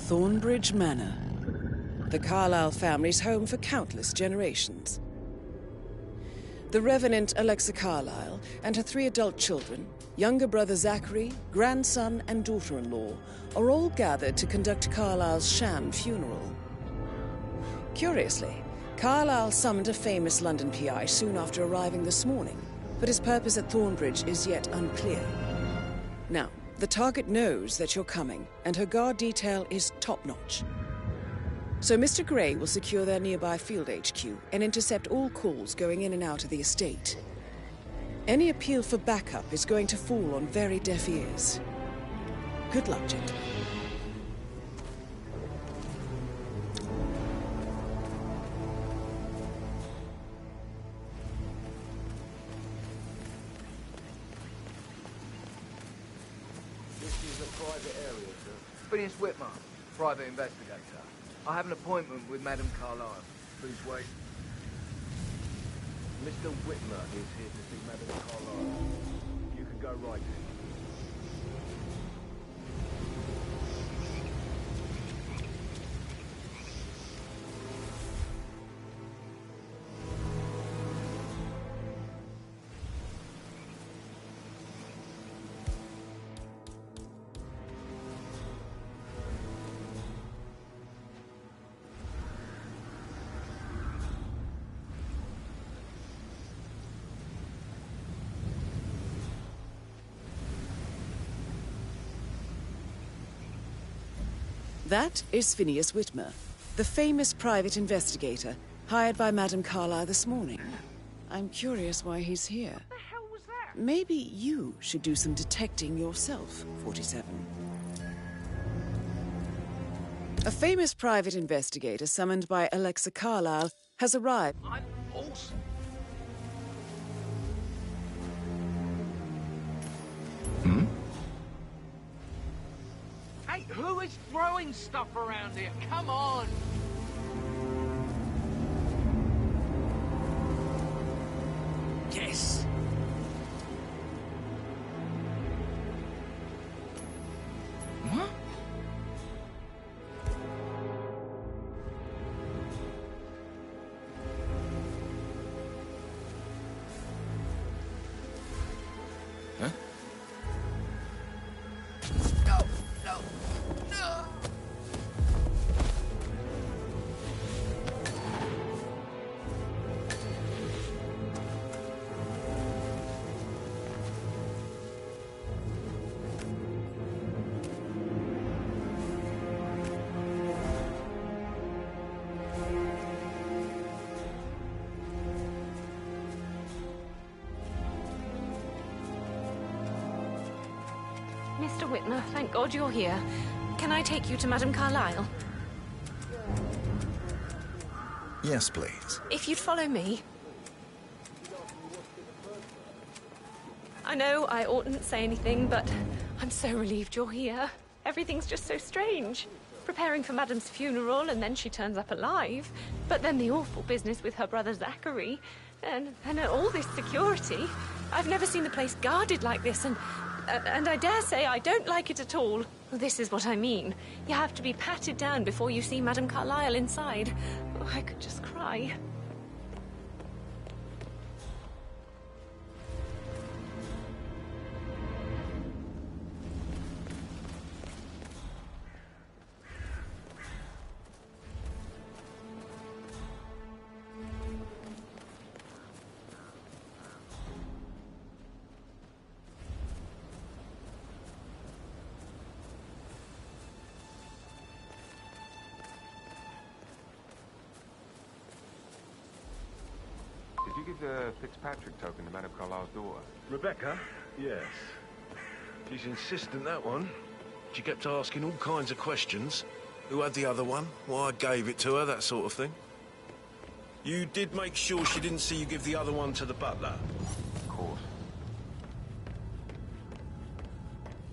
Thornbridge Manor, the Carlyle family's home for countless generations. The Revenant Alexa Carlyle and her 3 adult children, younger brother Zachary, grandson and daughter-in-law, are all gathered to conduct Carlyle's sham funeral. Curiously, Carlyle summoned a famous London PI soon after arriving this morning, but his purpose at Thornbridge is yet unclear. Now, the target knows that you're coming, and her guard detail is top-notch. So Mr. Gray will secure their nearby field HQ and intercept all calls going in and out of the estate. Any appeal for backup is going to fall on very deaf ears. Good luck, gentlemen. This is a private area, sir. Phineas Whitmer, private investigator. I have an appointment with Madame Carlyle. Please wait. Mr. Whitmer is here to see Madame Carlyle. You can go right in. That is Phineas Whitmer, the famous private investigator hired by Madame Carlyle this morning. I'm curious why he's here. What the hell was that? Maybe you should do some detecting yourself, 47. A famous private investigator summoned by Alexa Carlyle has arrived. I'm awesome. Hey, who is throwing stuff around here? Come on! Yes. What? Huh? No, no, no! Mr. Whitmer, thank God you're here. Can I take you to Madame Carlyle? Yes, please. If you'd follow me. I know I oughtn't say anything, but I'm so relieved you're here. Everything's just so strange. Preparing for Madame's funeral, and then she turns up alive. But then the awful business with her brother Zachary. And all this security. I've never seen the place guarded like this, and I dare say I don't like it at all. This is what I mean. You have to be patted down before you see Madame Carlyle inside. Oh, I could just cry. Did you give the Fitzpatrick token to Madame Carlyle's daughter? Rebecca? Yes. She's insistent, that one. She kept asking all kinds of questions. Who had the other one? Why I gave it to her, that sort of thing. You did make sure she didn't see you give the other one to the butler? Of course.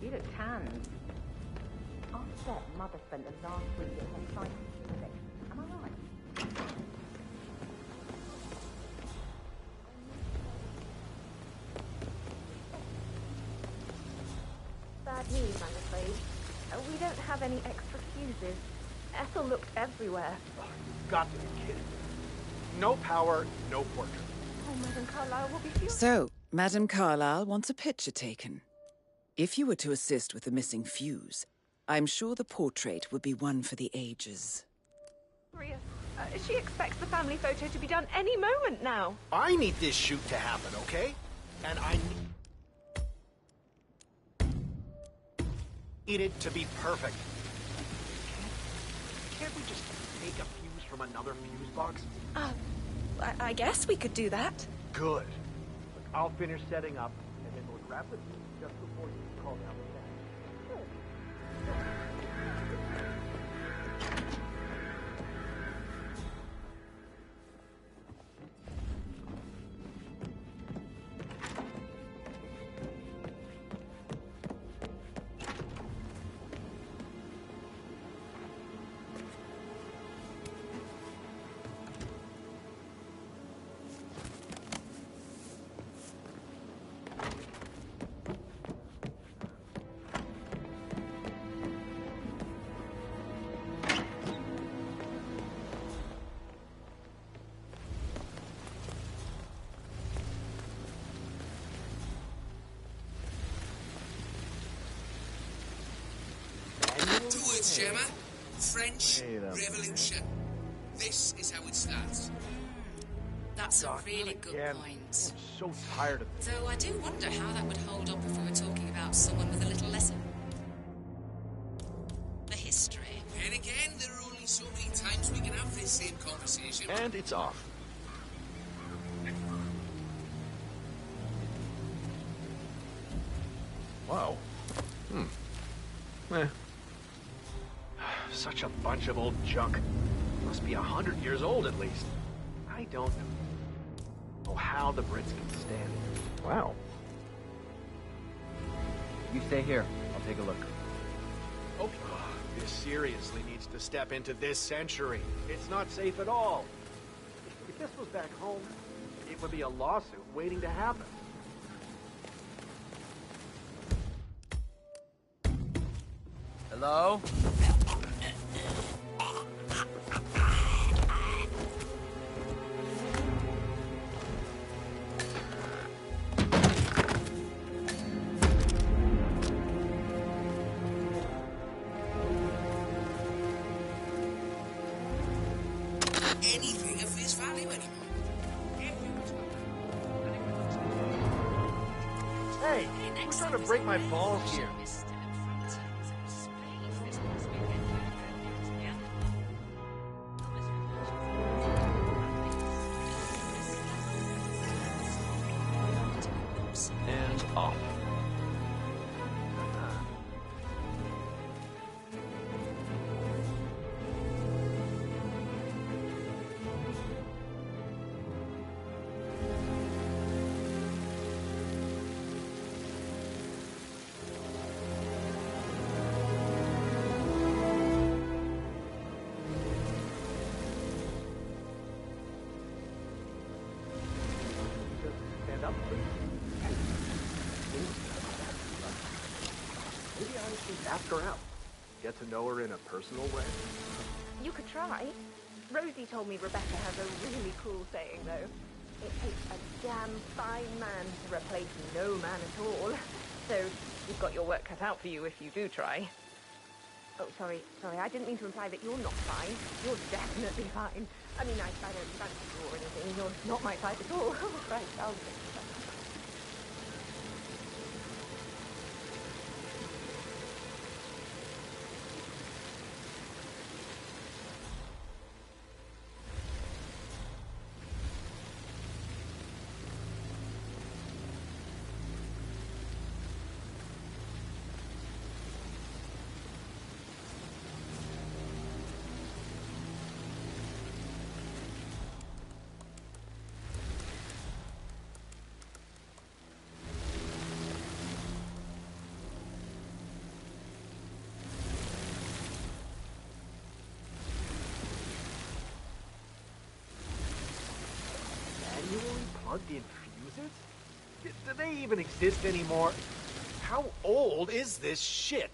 You look tanned. I bet Mother spent the last week at her site visit. Am I right? Bad news, I'm afraid. We don't have any extra fuses. Ethel looked everywhere. Oh, you've got to be kidding me. No power, no portrait. Oh, Madame Carlyle will be furious. So, Madame Carlyle wants a picture taken. If you were to assist with the missing fuse, I'm sure the portrait would be one for the ages. She expects the family photo to be done any moment now. I need this shoot to happen, okay? And I need it to be perfect. Can't we just take a fuse from another fuse box? I guess we could do that. Good. Look, I'll finish setting up, and then we'll grab the fuse just before you call down the staff. Two words, Gemma. French Revolution. This is how it starts. That's a really good again. point. I'm so tired of this. Though I do wonder how that would hold up if we were talking about someone with a little less of the history. And again, there are only so many times we can have this same conversation. And it's off. Wow. Such a bunch of old junk. Must be 100 years old at least. I don't know how the Brits can stand it. Wow. You stay here. I'll take a look. Oh, this seriously needs to step into this century. It's not safe at all. If this was back home, it would be a lawsuit waiting to happen. Hello? Anything of this value anymore. Hey, who's trying to break my balls here? And off. Stand up, please. Maybe I should ask her out. Get to know her in a personal way. You could try. Rosie told me Rebecca has a really cool saying, though. It takes a damn fine man to replace no man at all. So you've got your work cut out for you if you do try. Oh, sorry. I didn't mean to imply that you're not fine. You're definitely fine. I mean, I don't fancy you or anything. You're not my type at all. Oh, Christ, I'll get you. Plugged-in fuses? Do they even exist anymore? How old is this shit?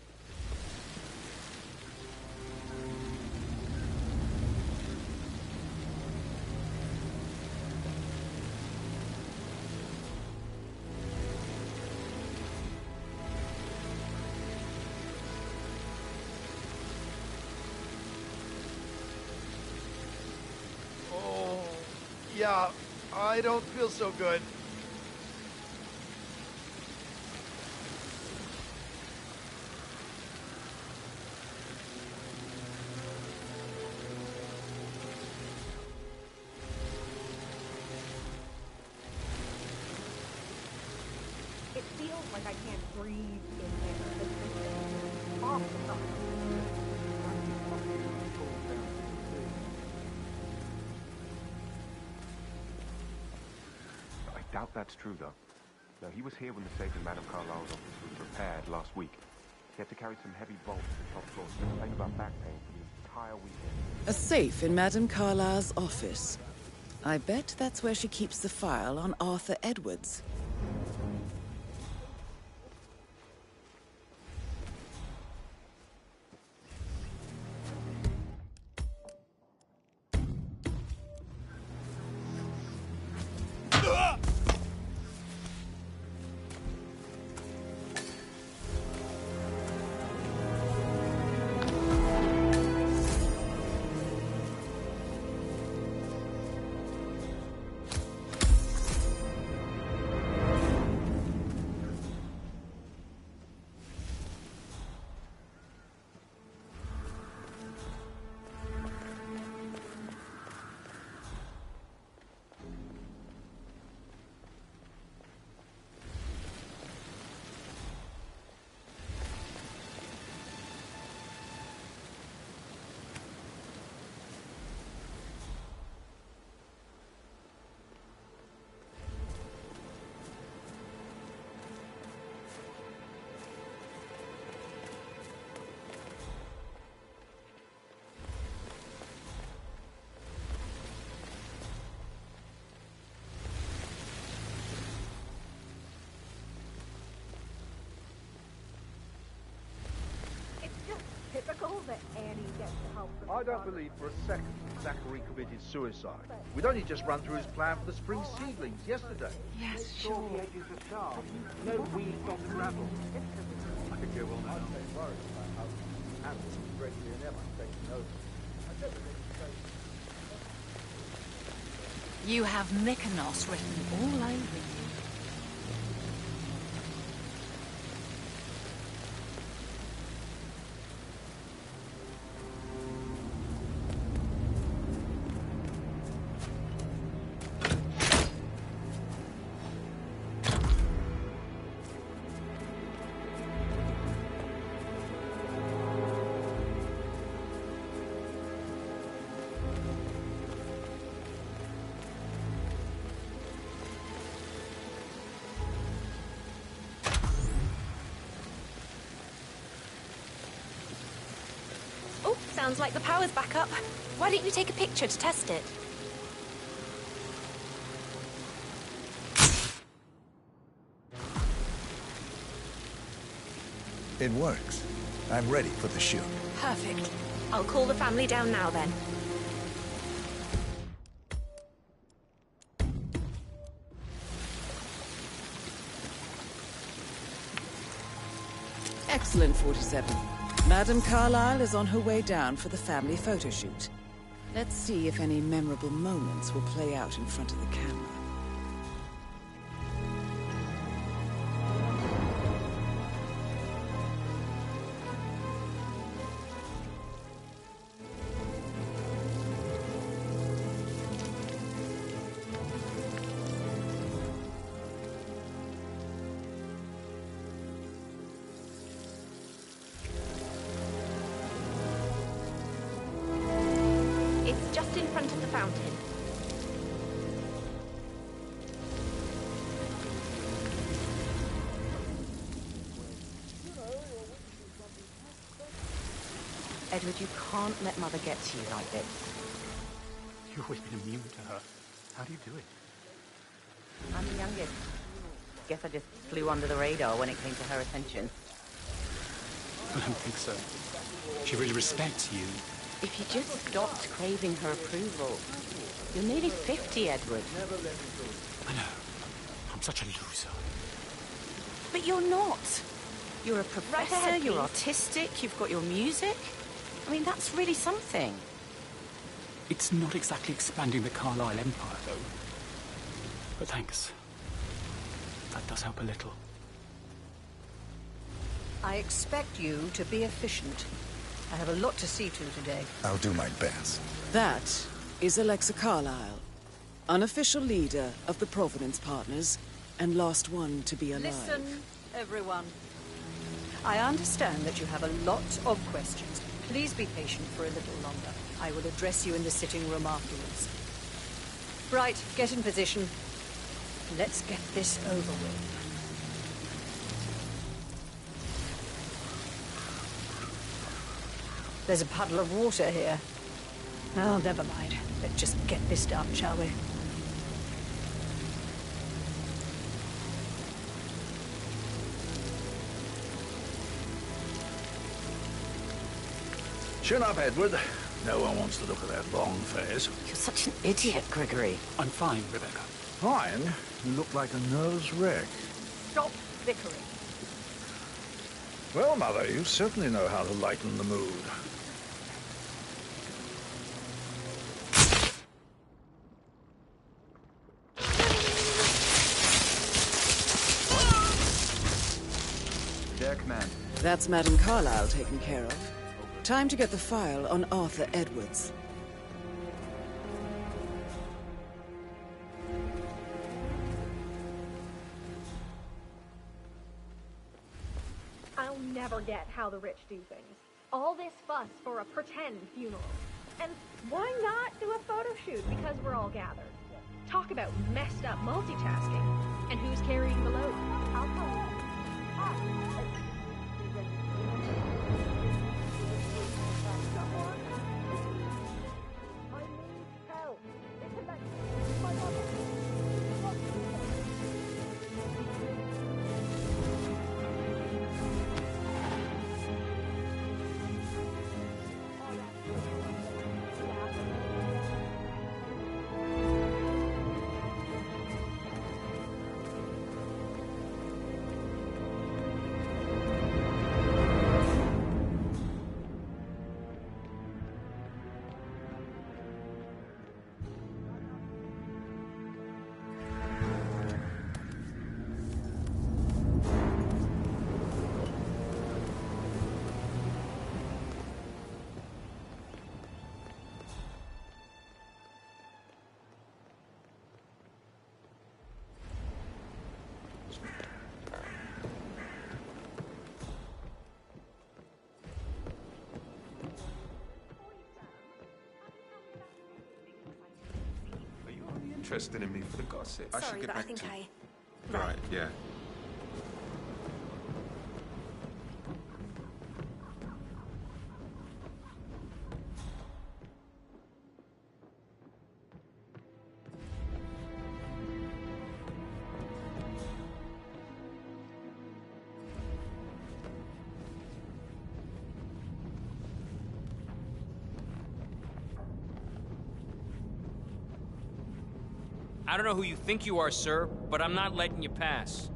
Yeah, I don't feel so good. It feels like I can't breathe in there. It's awful. I doubt that's true, though. No, he was here when the safe in Madame Carlyle's office was repaired last week. He had to carry some heavy bolts to the top floor, so he complained about back pain for the entire weekend. A safe in Madame Carlyle's office. I bet that's where she keeps the file on Arthur Edwards. Typical that Annie gets help from I don't believe for a second Zachary committed suicide. We'd only just run through his plan for the spring seedlings yesterday. Yes, sure. The edges are sharp. No weeds on the gravel. I could go on and on. You have Mykonos written all over you. Sounds like the power's back up. Why don't you take a picture to test it? It works. I'm ready for the shoot. Perfect. I'll call the family down now then. Excellent, 47. Madame Carlyle is on her way down for the family photo shoot. Let's see if any memorable moments will play out in front of the camera. Just in front of the fountain. Edward, you can't let Mother get to you like this. You've always been immune to her. How do you do it? I'm the youngest. Guess I just flew under the radar when it came to her attention. I don't think so. She really respects you. If you just stopped craving her approval. You're nearly 50, Edward. I know. I'm such a loser. But you're not. You're a professor, Right ahead, you're please. artistic, you've got your music. I mean, that's really something. It's not exactly expanding the Carlisle Empire, though. But thanks. That does help a little. I expect you to be efficient. I have a lot to see to today. I'll do my best. That is Alexa Carlyle, unofficial leader of the Provenance Partners, and last one to be alive. Listen, everyone. I understand that you have a lot of questions. Please be patient for a little longer. I will address you in the sitting room afterwards. Right, get in position. Let's get this over with. There's a puddle of water here. Oh, never mind. Let's just get this done, shall we? Chin up, Edward. No one wants to look at that long face. You're such an idiot, Gregory. I'm fine, Rebecca. Fine. You look like a nervous wreck. Stop bickering. Well, Mother, you certainly know how to lighten the mood. There, Command. That's Madame Carlyle taken care of. Time to get the file on Arthur Edwards. I'll never get how the rich do things. All this fuss for a pretend funeral. And why not do a photo shoot because we're all gathered? Talk about messed up multitasking. And who's carrying the load? I'll tell you. Interested in me for the gossip. Sorry, I should get but back I think to... Right, yeah. I don't know who you think you are, sir, but I'm not letting you pass.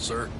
Sir?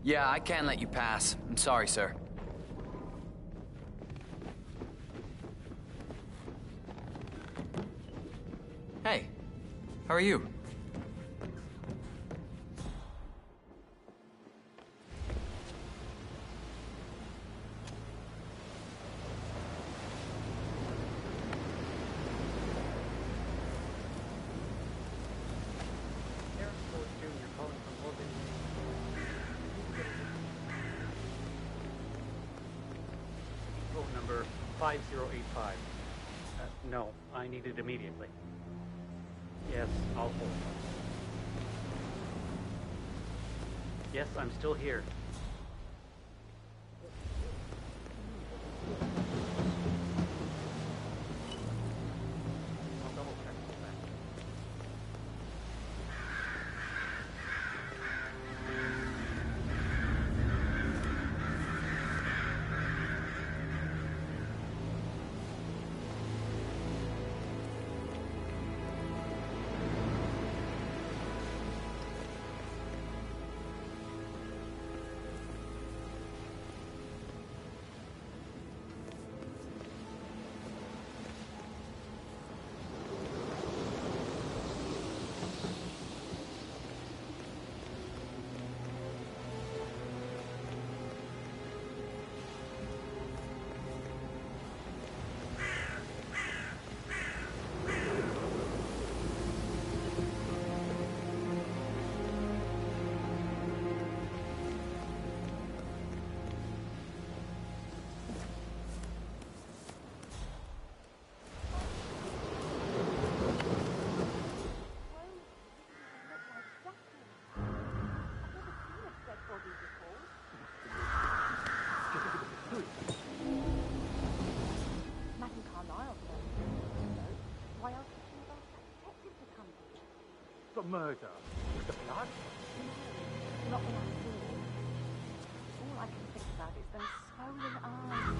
Yeah, I can't let you pass. I'm sorry, sir. Hey, how are you? Phone number 5085. No, I need it immediately. Yes, I'll hold. Yes, I'm still here. I'll double check that. Madam Carlyle said, why else would she have asked that detective to come here? The murder. The blood? Not what I see. All I can think about is those swollen eyes.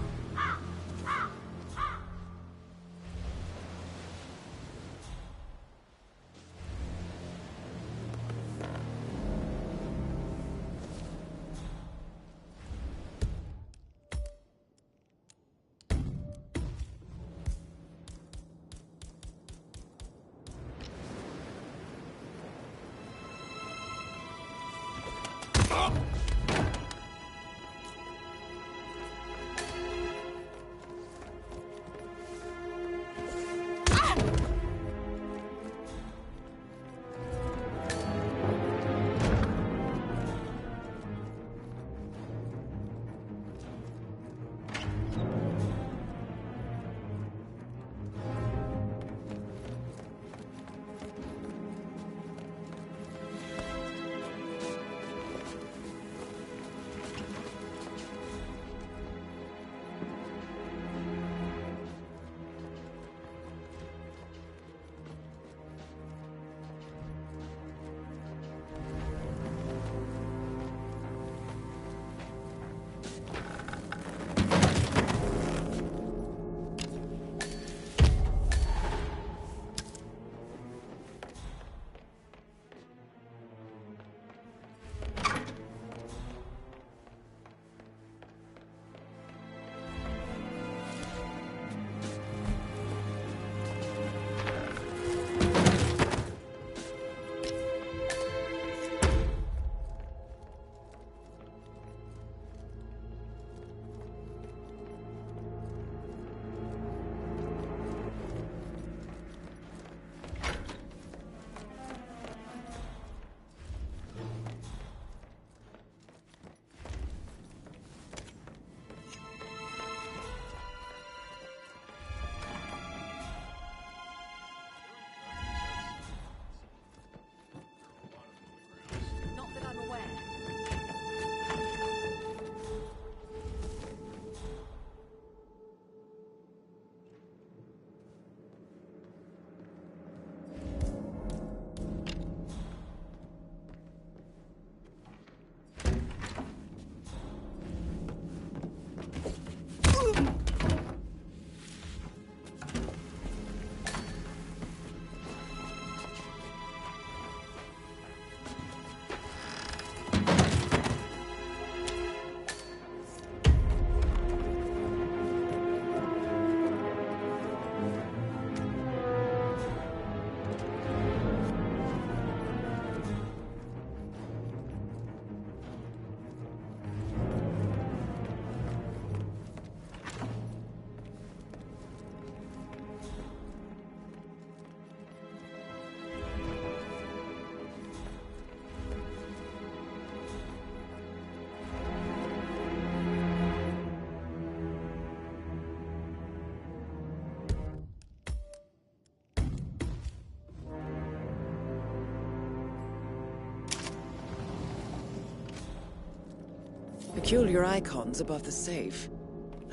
Peculiar icons above the safe.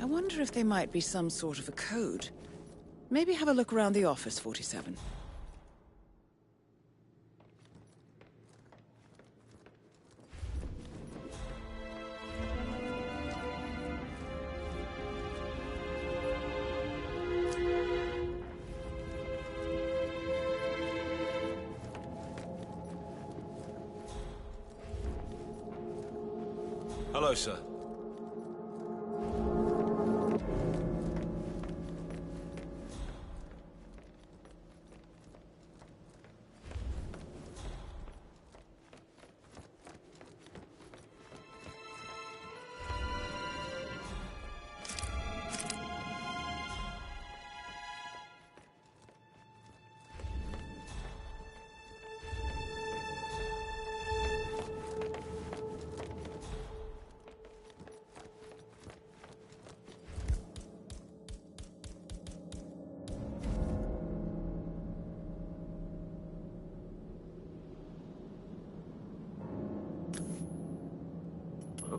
I wonder if they might be some sort of a code. Maybe have a look around the office, 47. Hello, sir.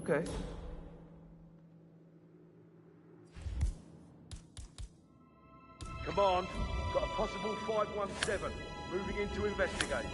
Okay. Command, got a possible 517. Moving in to investigate.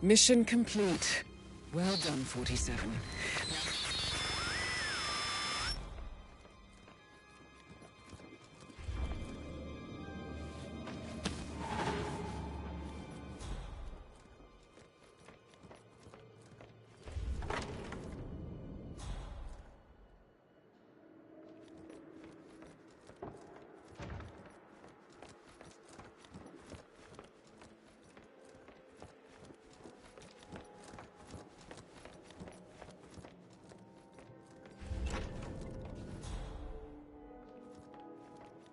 Mission complete. Well done, 47.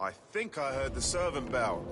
I think I heard the servant bell.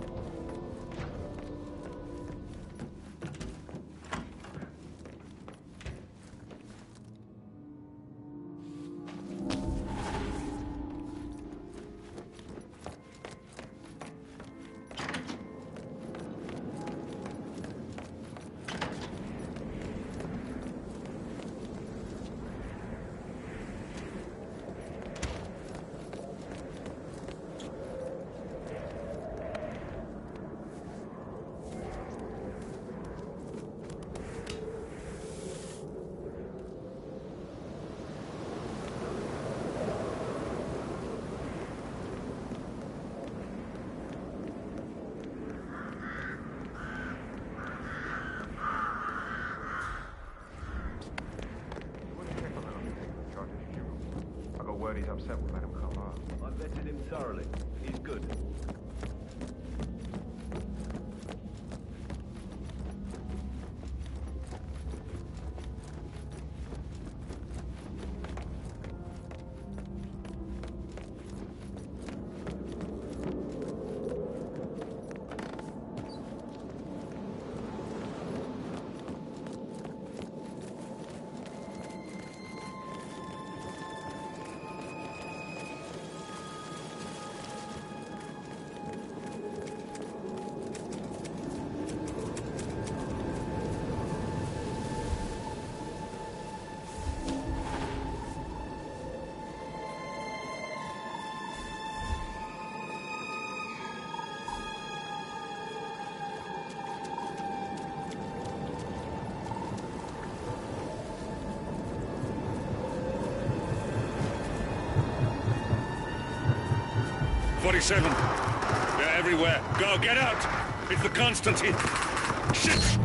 word he's upset with Madame Carlyle. I vetted him thoroughly. He's good. They're everywhere. Go, get out! It's the Constantine! Shit!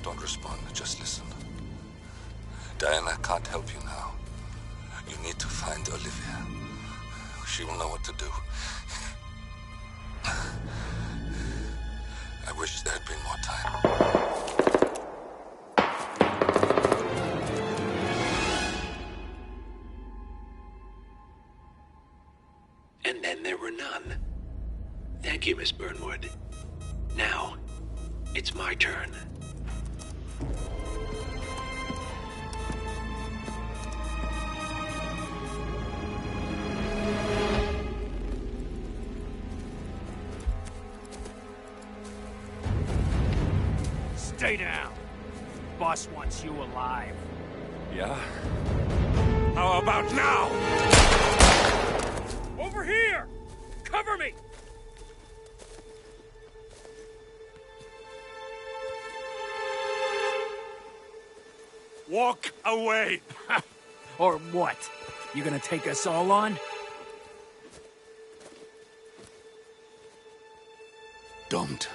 Don't respond, just listen. Diana can't help you now. You need to find Olivia. She will know what to do. I wish there had been more time. And then there were none. Thank you, Miss Burnwood. Now, it's my turn. Stay down. Boss wants you alive. Yeah? How about now? Over here! Cover me! Walk away! Or what? You gonna take us all on? Don't.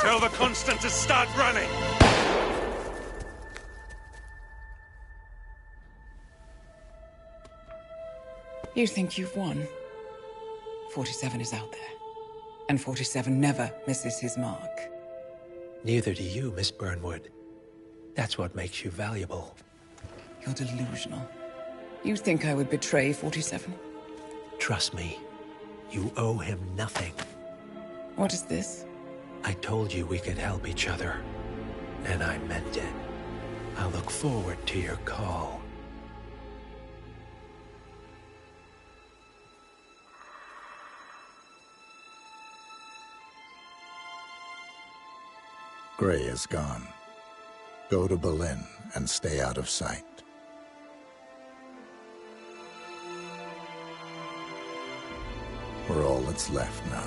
Tell the Constant to start running! You think you've won? 47 is out there. And 47 never misses his mark. Neither do you, Miss Burnwood. That's what makes you valuable. You're delusional. You think I would betray 47? Trust me, you owe him nothing. What is this? I told you we could help each other, and I meant it. I look forward to your call. Gray is gone. Go to Berlin and stay out of sight. We're all that's left now.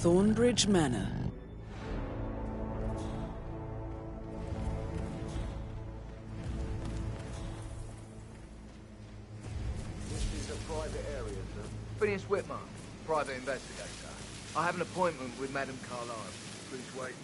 Thornbridge Manor. This is a private area, sir. Phineas Whitmer, private investigator. I have an appointment with Madame Carlyle. Please wait.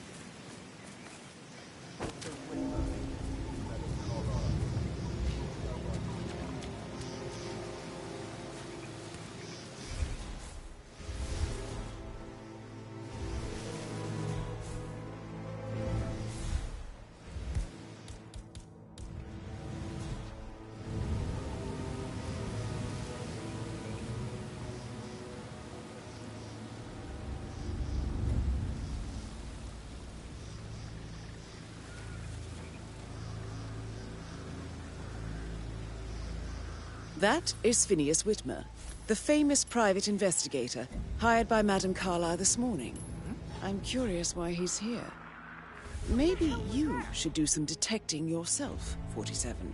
That is Phineas Whitmer, the famous private investigator hired by Madame Carlyle this morning. I'm curious why he's here. Maybe you should do some detecting yourself, 47.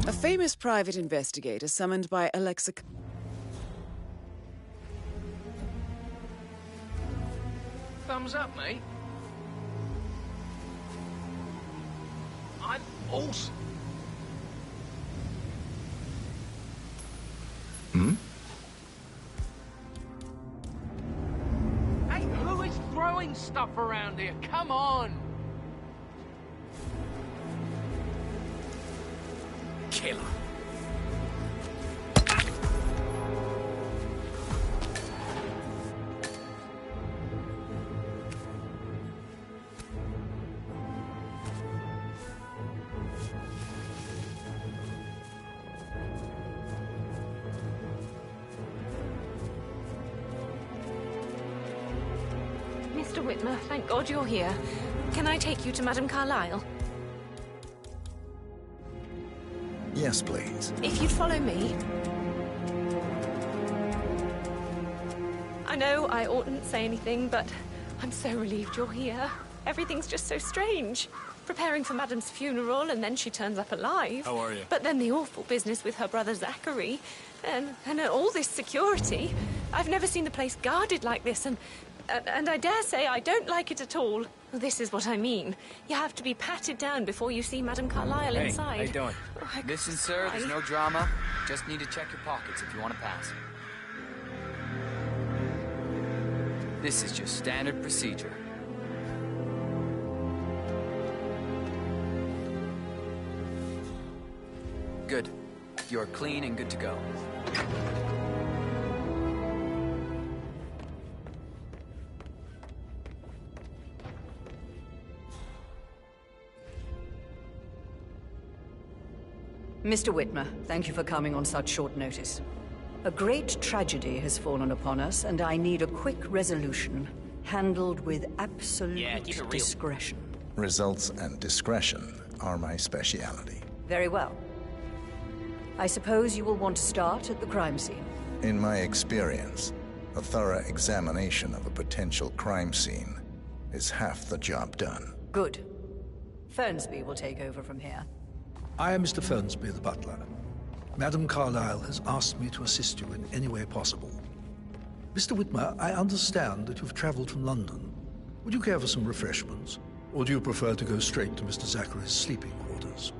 A famous private investigator summoned by Alexa... Thumbs up, mate. I'm awesome. Hmm? Hey, who is throwing stuff around here? Come on! Killer. Mr. Whitmer, thank God you're here. Can I take you to Madame Carlyle? Yes, please. If you'd follow me. I know I oughtn't say anything, but I'm so relieved you're here. Everything's just so strange. Preparing for Madame's funeral, and then she turns up alive. How are you? But then the awful business with her brother Zachary, and all this security. I've never seen the place guarded like this, and I dare say I don't like it at all. This is what I mean. You have to be patted down before you see Madame Carlyle inside. How you doing? Oh, Listen, sir, there's no drama. Just need to check your pockets if you want to pass. This is just standard procedure. Good. You're clean and good to go. Mr. Whitmer, thank you for coming on such short notice. A great tragedy has fallen upon us, and I need a quick resolution, handled with absolute discretion. Results and discretion are my speciality. Very well. I suppose you will want to start at the crime scene. In my experience, a thorough examination of a potential crime scene is half the job done. Good. Fernsby will take over from here. I am Mr. Fernsby, the butler. Madame Carlyle has asked me to assist you in any way possible. Mr. Whitmer, I understand that you've traveled from London. Would you care for some refreshments? Or do you prefer to go straight to Mr. Zachary's sleeping quarters?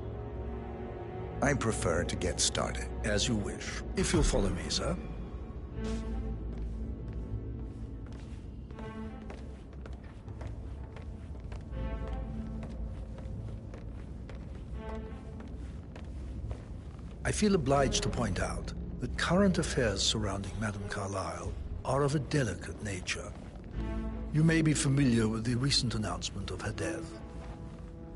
I prefer to get started. As you wish. If you'll follow me, sir. I feel obliged to point out that current affairs surrounding Madame Carlyle are of a delicate nature. You may be familiar with the recent announcement of her death.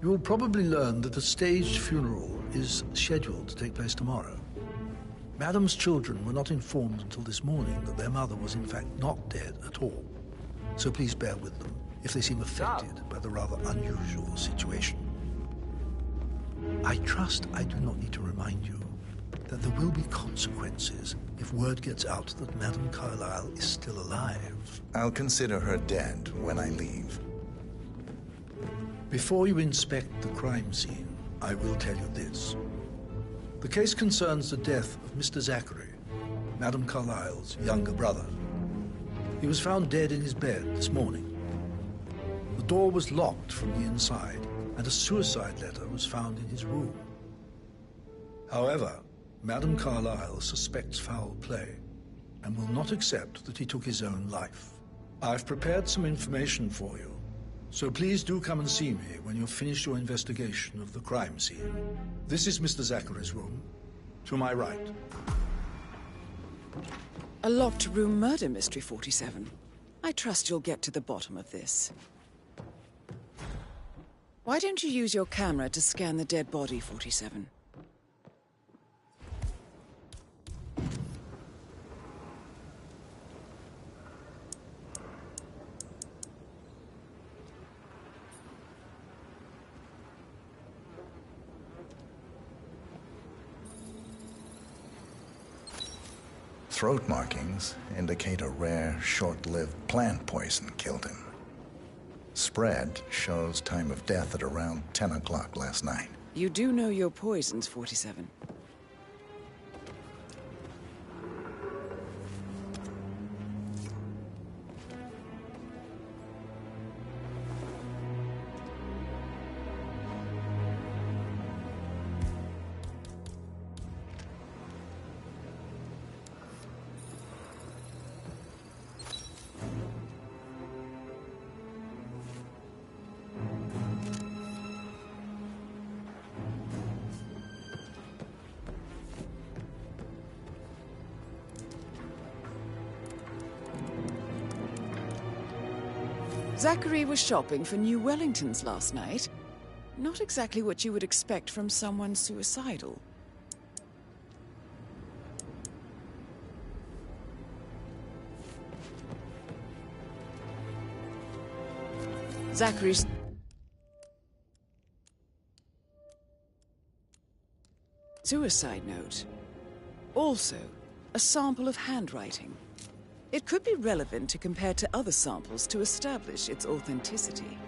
You will probably learn that a staged funeral is scheduled to take place tomorrow. Madame's children were not informed until this morning that their mother was in fact not dead at all. So please bear with them if they seem affected by the rather unusual situation. I trust I do not need to remind you that there will be consequences if word gets out that Madame Carlyle is still alive. I'll consider her dead when I leave. Before you inspect the crime scene, I will tell you this. The case concerns the death of Mr. Zachary, Madame Carlyle's younger brother. He was found dead in his bed this morning. The door was locked from the inside, and a suicide letter was found in his room. However, Madame Carlyle suspects foul play and will not accept that he took his own life. I've prepared some information for you, so please do come and see me when you've finished your investigation of the crime scene. This is Mr. Zachary's room, to my right. A locked room murder mystery, 47. I trust you'll get to the bottom of this. Why don't you use your camera to scan the dead body, 47? Throat markings indicate a rare, short-lived plant poison killed him. Spread shows time of death at around 10 o'clock last night. You do know your poisons, 47. Zachary was shopping for new Wellingtons last night. Not exactly what you would expect from someone suicidal. Zachary's suicide note. Also, a sample of handwriting. It could be relevant to compare to other samples to establish its authenticity.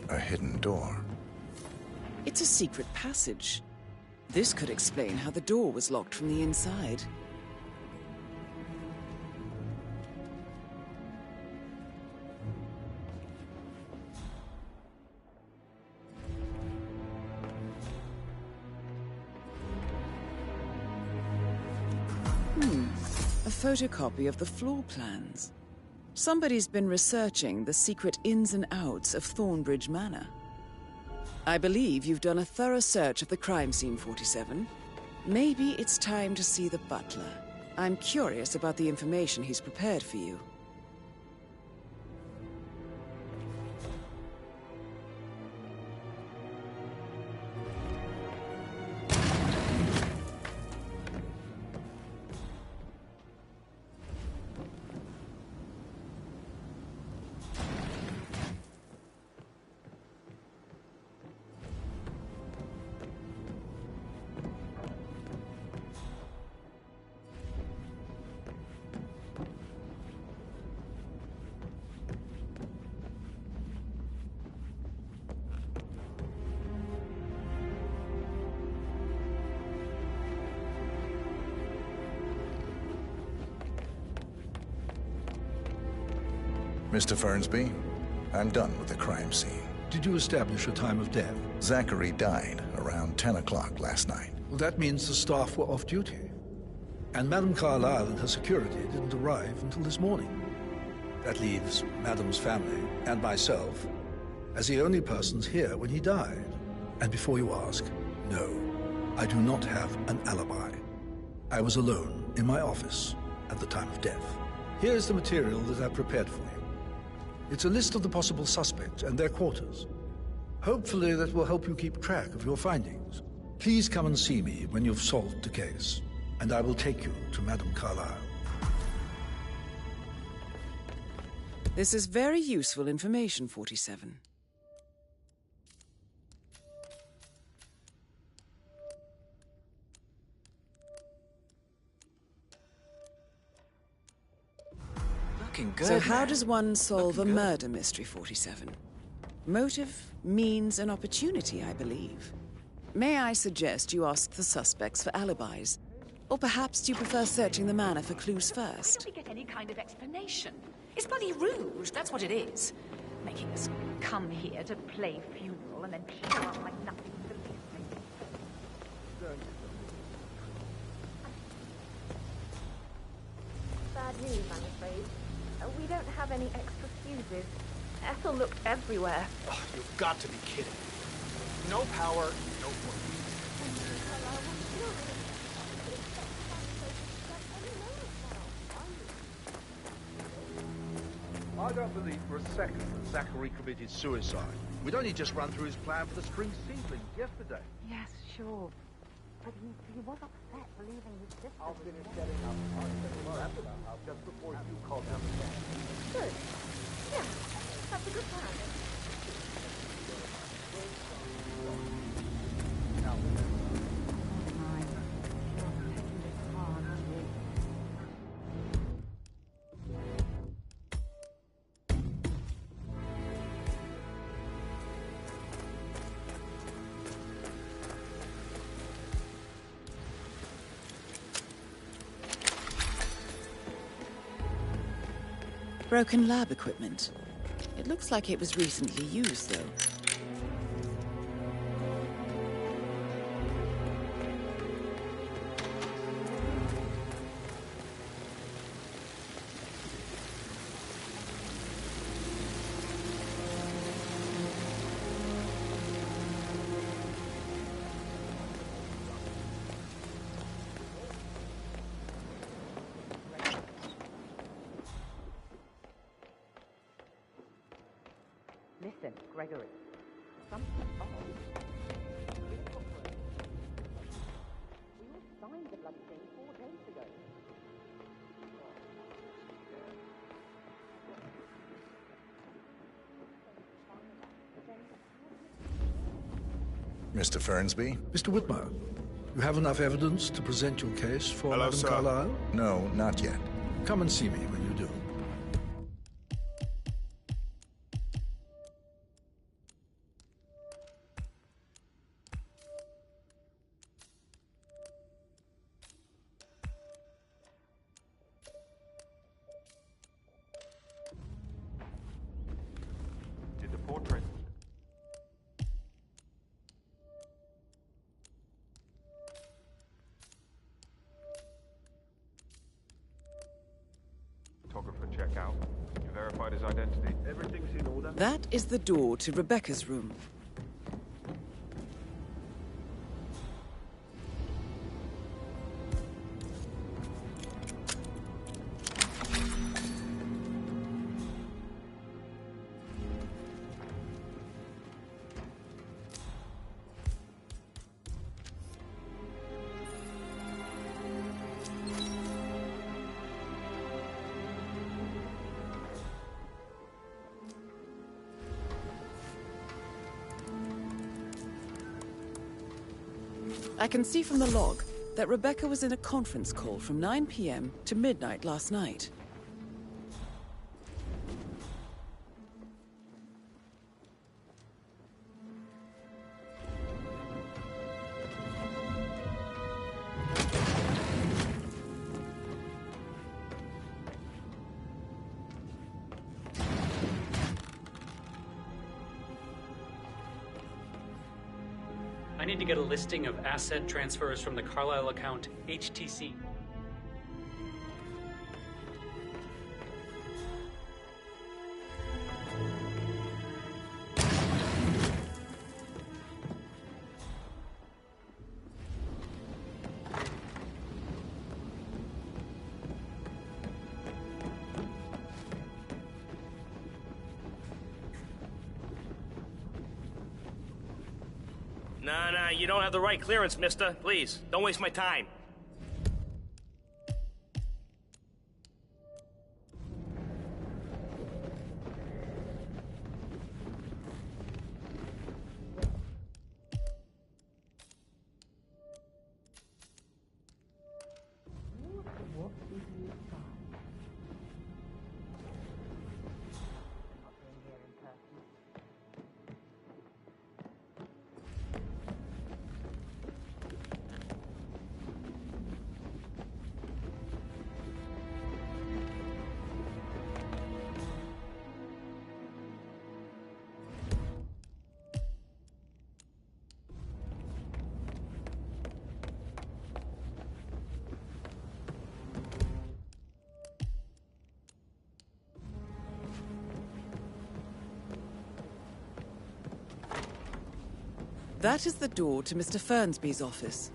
A hidden door. It's a secret passage. This could explain how the door was locked from the inside. A photocopy of the floor plans. Somebody's been researching the secret ins and outs of Thornbridge Manor. I believe you've done a thorough search of the crime scene, 47. Maybe it's time to see the butler. I'm curious about the information he's prepared for you. Mr. Fernsby, I'm done with the crime scene. Did you establish a time of death? Zachary died around 10 o'clock last night. Well, that means the staff were off duty. And Madame Carlyle and her security didn't arrive until this morning. That leaves Madame's family and myself as the only persons here when he died. And before you ask, no, I do not have an alibi. I was alone in my office at the time of death. Here's the material that I prepared for you. It's a list of the possible suspects and their quarters. Hopefully that will help you keep track of your findings. Please come and see me when you've solved the case, and I will take you to Madame Carlyle. This is very useful information, 47. Looking good. So how does one solve a murder mystery, 47? Motive, means, and opportunity, I believe. May I suggest you ask the suspects for alibis? Or perhaps do you prefer searching the manor for clues first? Why don't we get any kind of explanation? It's bloody rouge, that's what it is. Making us come here to play funeral and then show up like nothing to the Bad news, I'm afraid. We don't have any extra fuses. Ethel looked everywhere. Oh, you've got to be kidding. No power, no work. I don't believe for a second that Zachary committed suicide. We'd only just run through his plan for the spring seedlings yesterday. Yes, sure. But he was upset for leaving his sister. I'll finish setting up. I'll set him up just before you call down the phone. Good. Yeah, that's a good plan. Broken lab equipment. It looks like it was recently used, though. Listen, Gregory. Something's wrong. We all signed the bloody thing 4 days ago. Mr. Fernsby? Mr. Whitmer, you have enough evidence to present your case for Hello, Madame sir. Carlyle? No, not yet. Come and see me when you do. Did the portrait... Photographer check out. You verified his identity. Everything's in order. That is the door to Rebecca's room. I can see from the log that Rebecca was in a conference call from 9 p.m. to midnight last night. I need to get a listing of asset transfers from the Carlyle account HTC. Nah, you don't have the right clearance, mister. Please, don't waste my time. That is the door to Mr. Fernsby's office.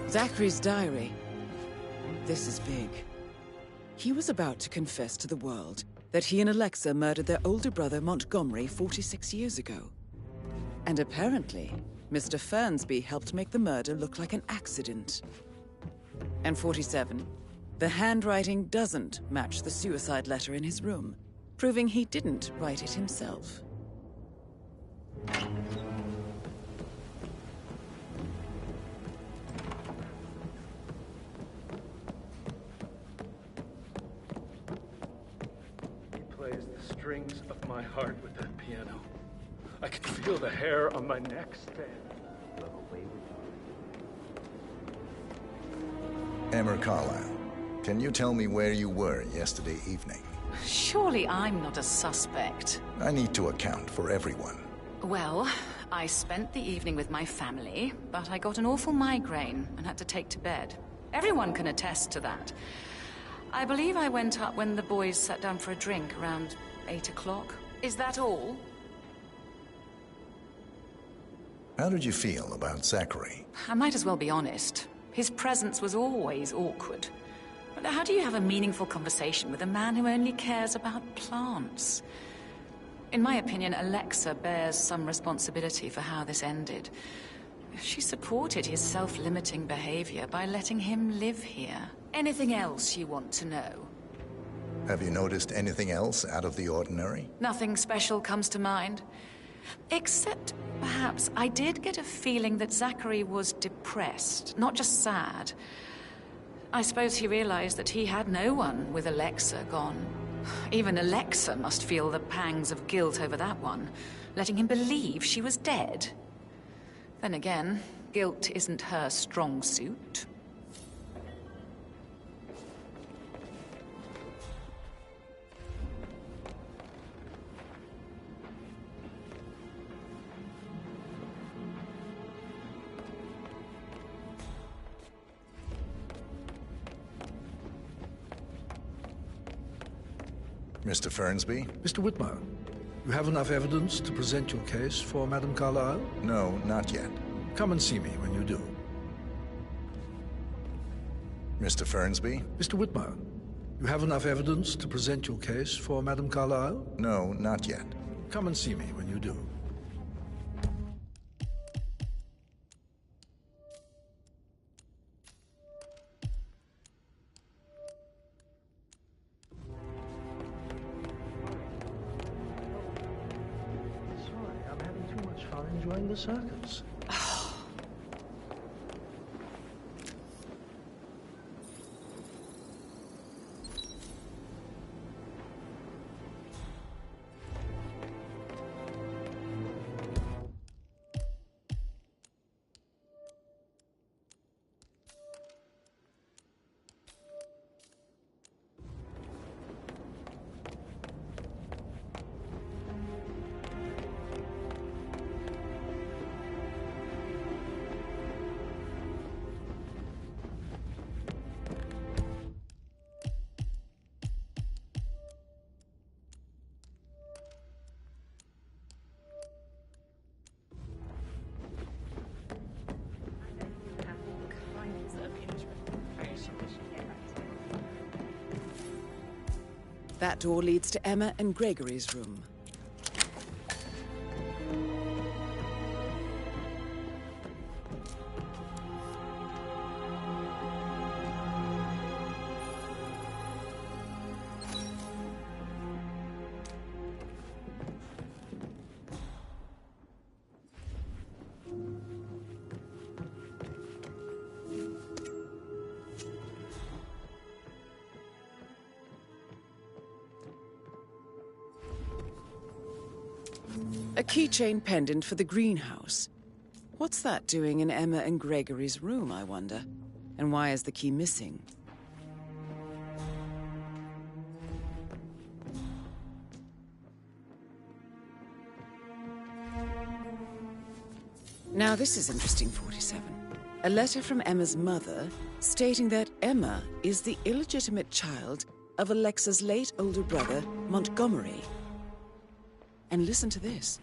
Zachary's diary. This is big. He was about to confess to the world that he and Alexa murdered their older brother Montgomery 46 years ago. And apparently, Mr. Fernsby helped make the murder look like an accident. And 47, the handwriting doesn't match the suicide letter in his room, proving he didn't write it himself. Strings of my heart with that piano. I can feel the hair on my neck stand. Emma Carlyle, can you tell me where you were yesterday evening? Surely I'm not a suspect. I need to account for everyone. Well, I spent the evening with my family, but I got an awful migraine and had to take to bed. Everyone can attest to that. I believe I went up when the boys sat down for a drink around 8 o'clock. Is that all? How did you feel about Zachary? I might as well be honest. His presence was always awkward. But how do you have a meaningful conversation with a man who only cares about plants? In my opinion, Alexa bears some responsibility for how this ended. She supported his self-limiting behavior by letting him live here. Anything else you want to know? Have you noticed anything else out of the ordinary? Nothing special comes to mind. Except, perhaps, I did get a feeling that Zachary was depressed, not just sad. I suppose he realized that he had no one with Alexa gone. Even Alexa must feel the pangs of guilt over that one, letting him believe she was dead. Then again, guilt isn't her strong suit. Mr. Fernsby? Mr. Whitmer, you have enough evidence to present your case for Madame Carlyle? No, not yet. Come and see me when you do. Mr. Fernsby? Mr. Whitmer, you have enough evidence to present your case for Madame Carlyle? No, not yet. Come and see me when you do. Enjoying the circus. That door leads to Emma and Gregory's room. A keychain pendant for the greenhouse. What's that doing in Emma and Gregory's room, I wonder? And why is the key missing? Now this is interesting, 47. A letter from Emma's mother stating that Emma is the illegitimate child of Alexa's late older brother, Montgomery. And listen to this.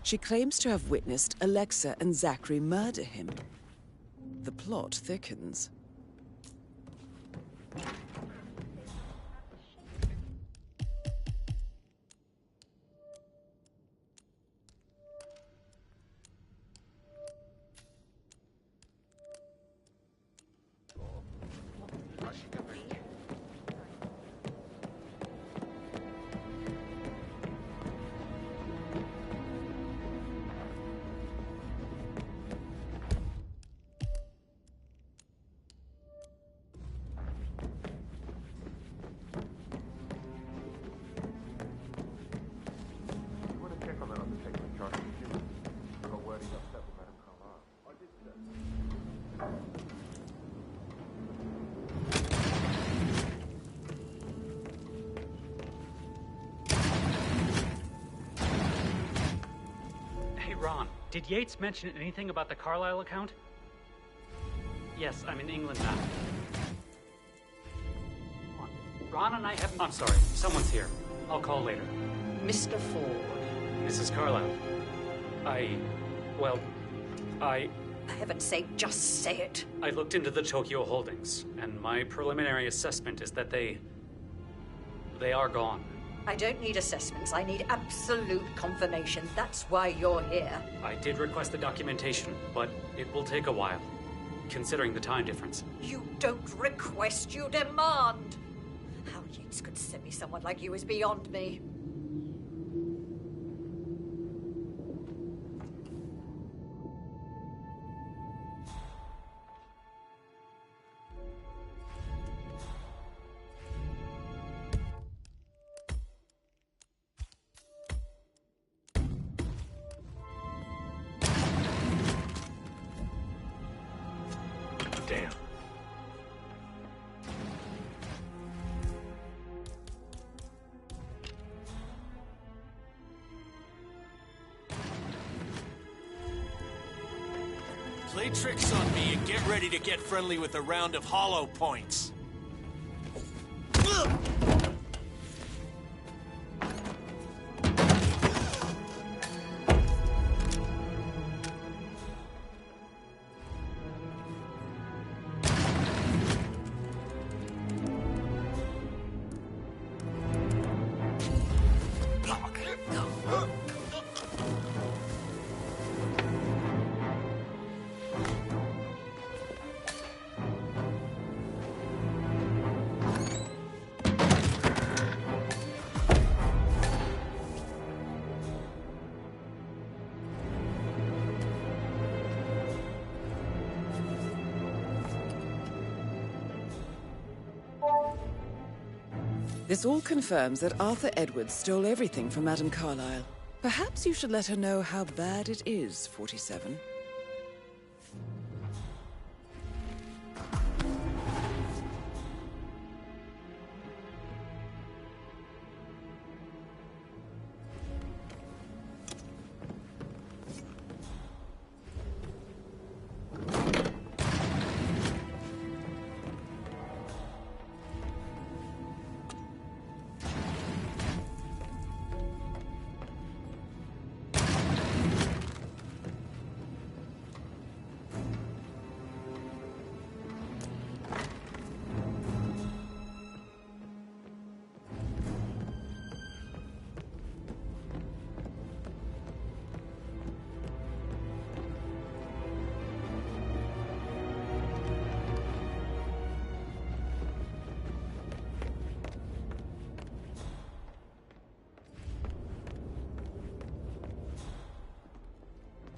She claims to have witnessed Alexa and Zachary murder him. The plot thickens. Ron, did Yates mention anything about the Carlisle account? Yes, I'm in England now. Ron and I haven't... I'm sorry, someone's here. I'll call later. Mr. Ford. Mrs. Carlisle. For heaven's sake, just say it. I looked into the Tokyo holdings, and my preliminary assessment is that they are gone. I don't need assessments. I need absolute confirmation. That's why you're here. I did request the documentation, but it will take a while, considering the time difference. You don't request, you demand. How Yates could send me someone like you is beyond me. Damn. Play tricks on me and get ready to get friendly with a round of hollow points. This all confirms that Arthur Edwards stole everything from Madame Carlisle. Perhaps you should let her know how bad it is, 47.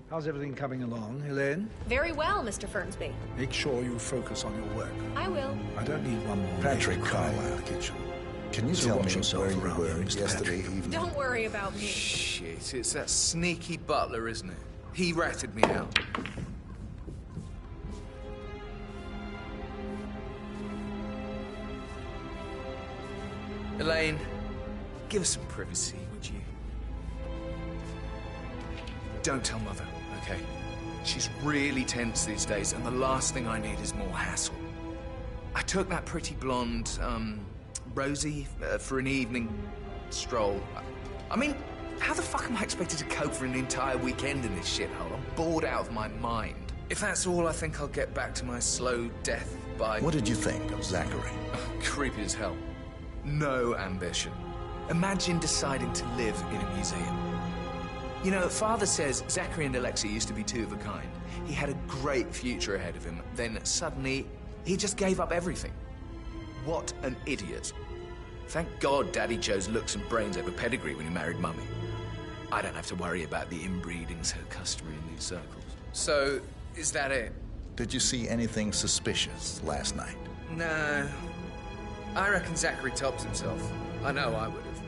How's everything coming along, Elaine? Very well, Mr. Fernsby. Make sure you focus on your work. I will. I don't need one more Patrick crying in Carlisle. the kitchen. Can you So tell me watch yourself where you around were here, Mr. yesterday Patrick. evening? Don't worry about me. Shit, it's that sneaky butler, isn't it? He ratted me out. Elaine, give us some privacy, would you? Don't tell Mother, okay? She's really tense these days, and the last thing I need is more hassle. I took that pretty blonde, Rosie, for an evening stroll. I mean, how the fuck am I expected to cope for an entire weekend in this shithole? I'm bored out of my mind. If that's all, I think I'll get back to my slow death by... What did you think of Zachary? Creepy as hell. No ambition. Imagine deciding to live in a museum. You know, Father says Zachary and Alexa used to be two of a kind. He had a great future ahead of him. Then suddenly, he just gave up everything. What an idiot. Thank God Daddy chose looks and brains over pedigree when he married Mummy. I don't have to worry about the inbreeding so customary in these circles. So, is that it? Did you see anything suspicious last night? No. I reckon Zachary tops himself. I know I would have.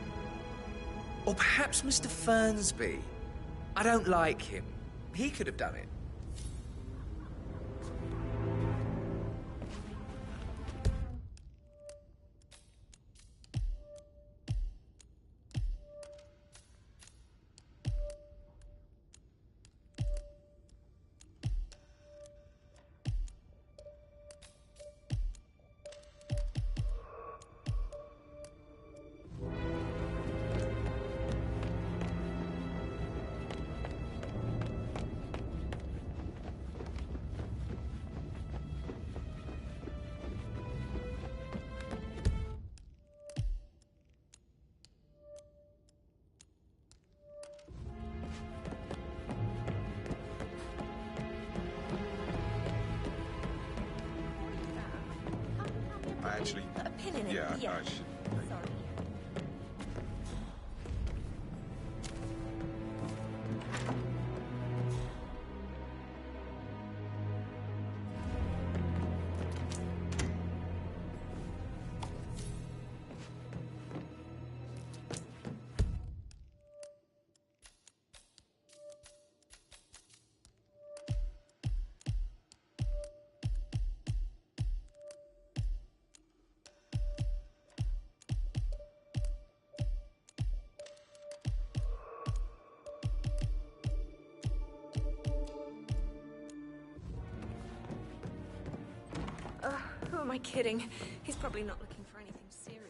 Or perhaps Mr. Fernsby. I don't like him. He could have done it. Actually, a pin in it. yeah, Yeah. I should. Sorry. Who am I kidding? He's probably not looking for anything serious.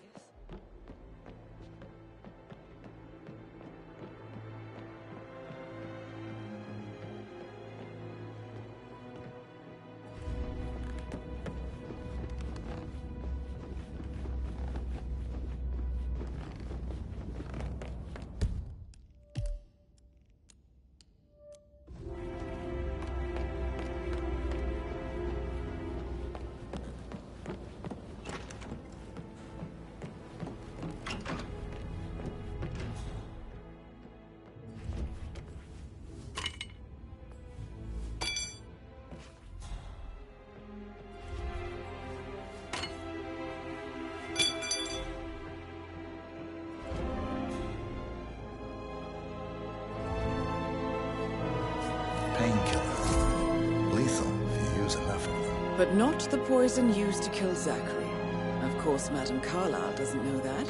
Painkiller. Lethal if you use enough of them. But not the poison used to kill Zachary. Of course, Madame Carlyle doesn't know that.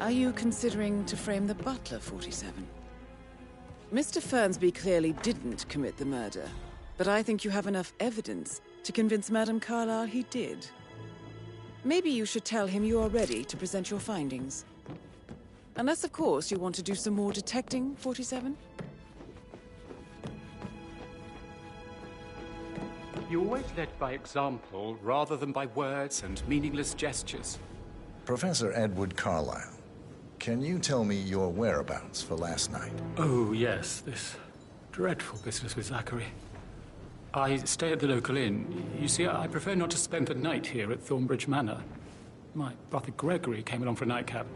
Are you considering to frame the butler, 47? Mr. Fernsby clearly didn't commit the murder, but I think you have enough evidence to convince Madame Carlyle he did. Maybe you should tell him you are ready to present your findings. Unless, of course, you want to do some more detecting, 47? You always led by example rather than by words and meaningless gestures. Professor Edward Carlyle, can you tell me your whereabouts for last night? Oh, yes, this dreadful business with Zachary. I stay at the local inn. You see, I prefer not to spend the night here at Thornbridge Manor. My brother Gregory came along for a nightcap.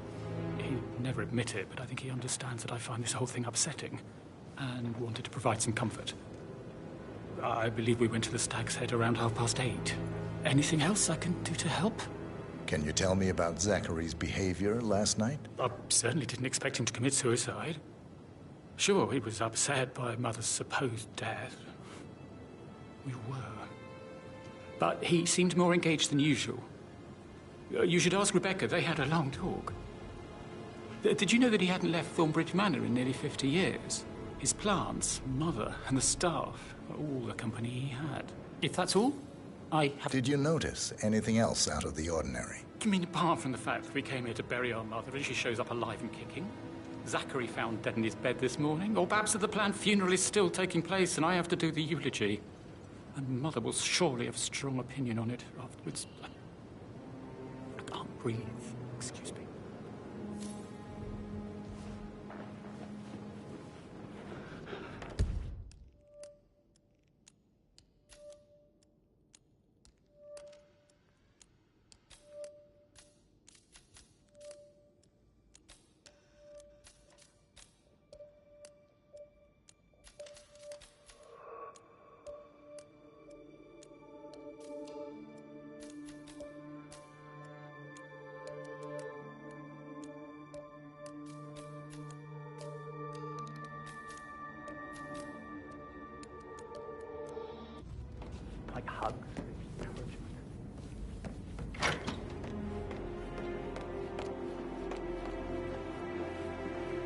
He'd never admit it, but I think he understands that I find this whole thing upsetting and wanted to provide some comfort. I believe we went to the Stag's Head around 8:30. Anything else I can do to help? Can you tell me about Zachary's behavior last night? I certainly didn't expect him to commit suicide. Sure, he was upset by Mother's supposed death. We were. But he seemed more engaged than usual. You should ask Rebecca. They had a long talk. Did you know that he hadn't left Thornbridge Manor in nearly 50 years? His plants, mother, and the staff are all the company he had. If that's all, I have... Did you notice anything else out of the ordinary? You mean apart from the fact that we came here to bury our mother and she shows up alive and kicking? Zachary found dead in his bed this morning? Or perhaps that the planned funeral is still taking place and I have to do the eulogy? And Mother will surely have a strong opinion on it afterwards. I can't breathe. Excuse me. Like hugs.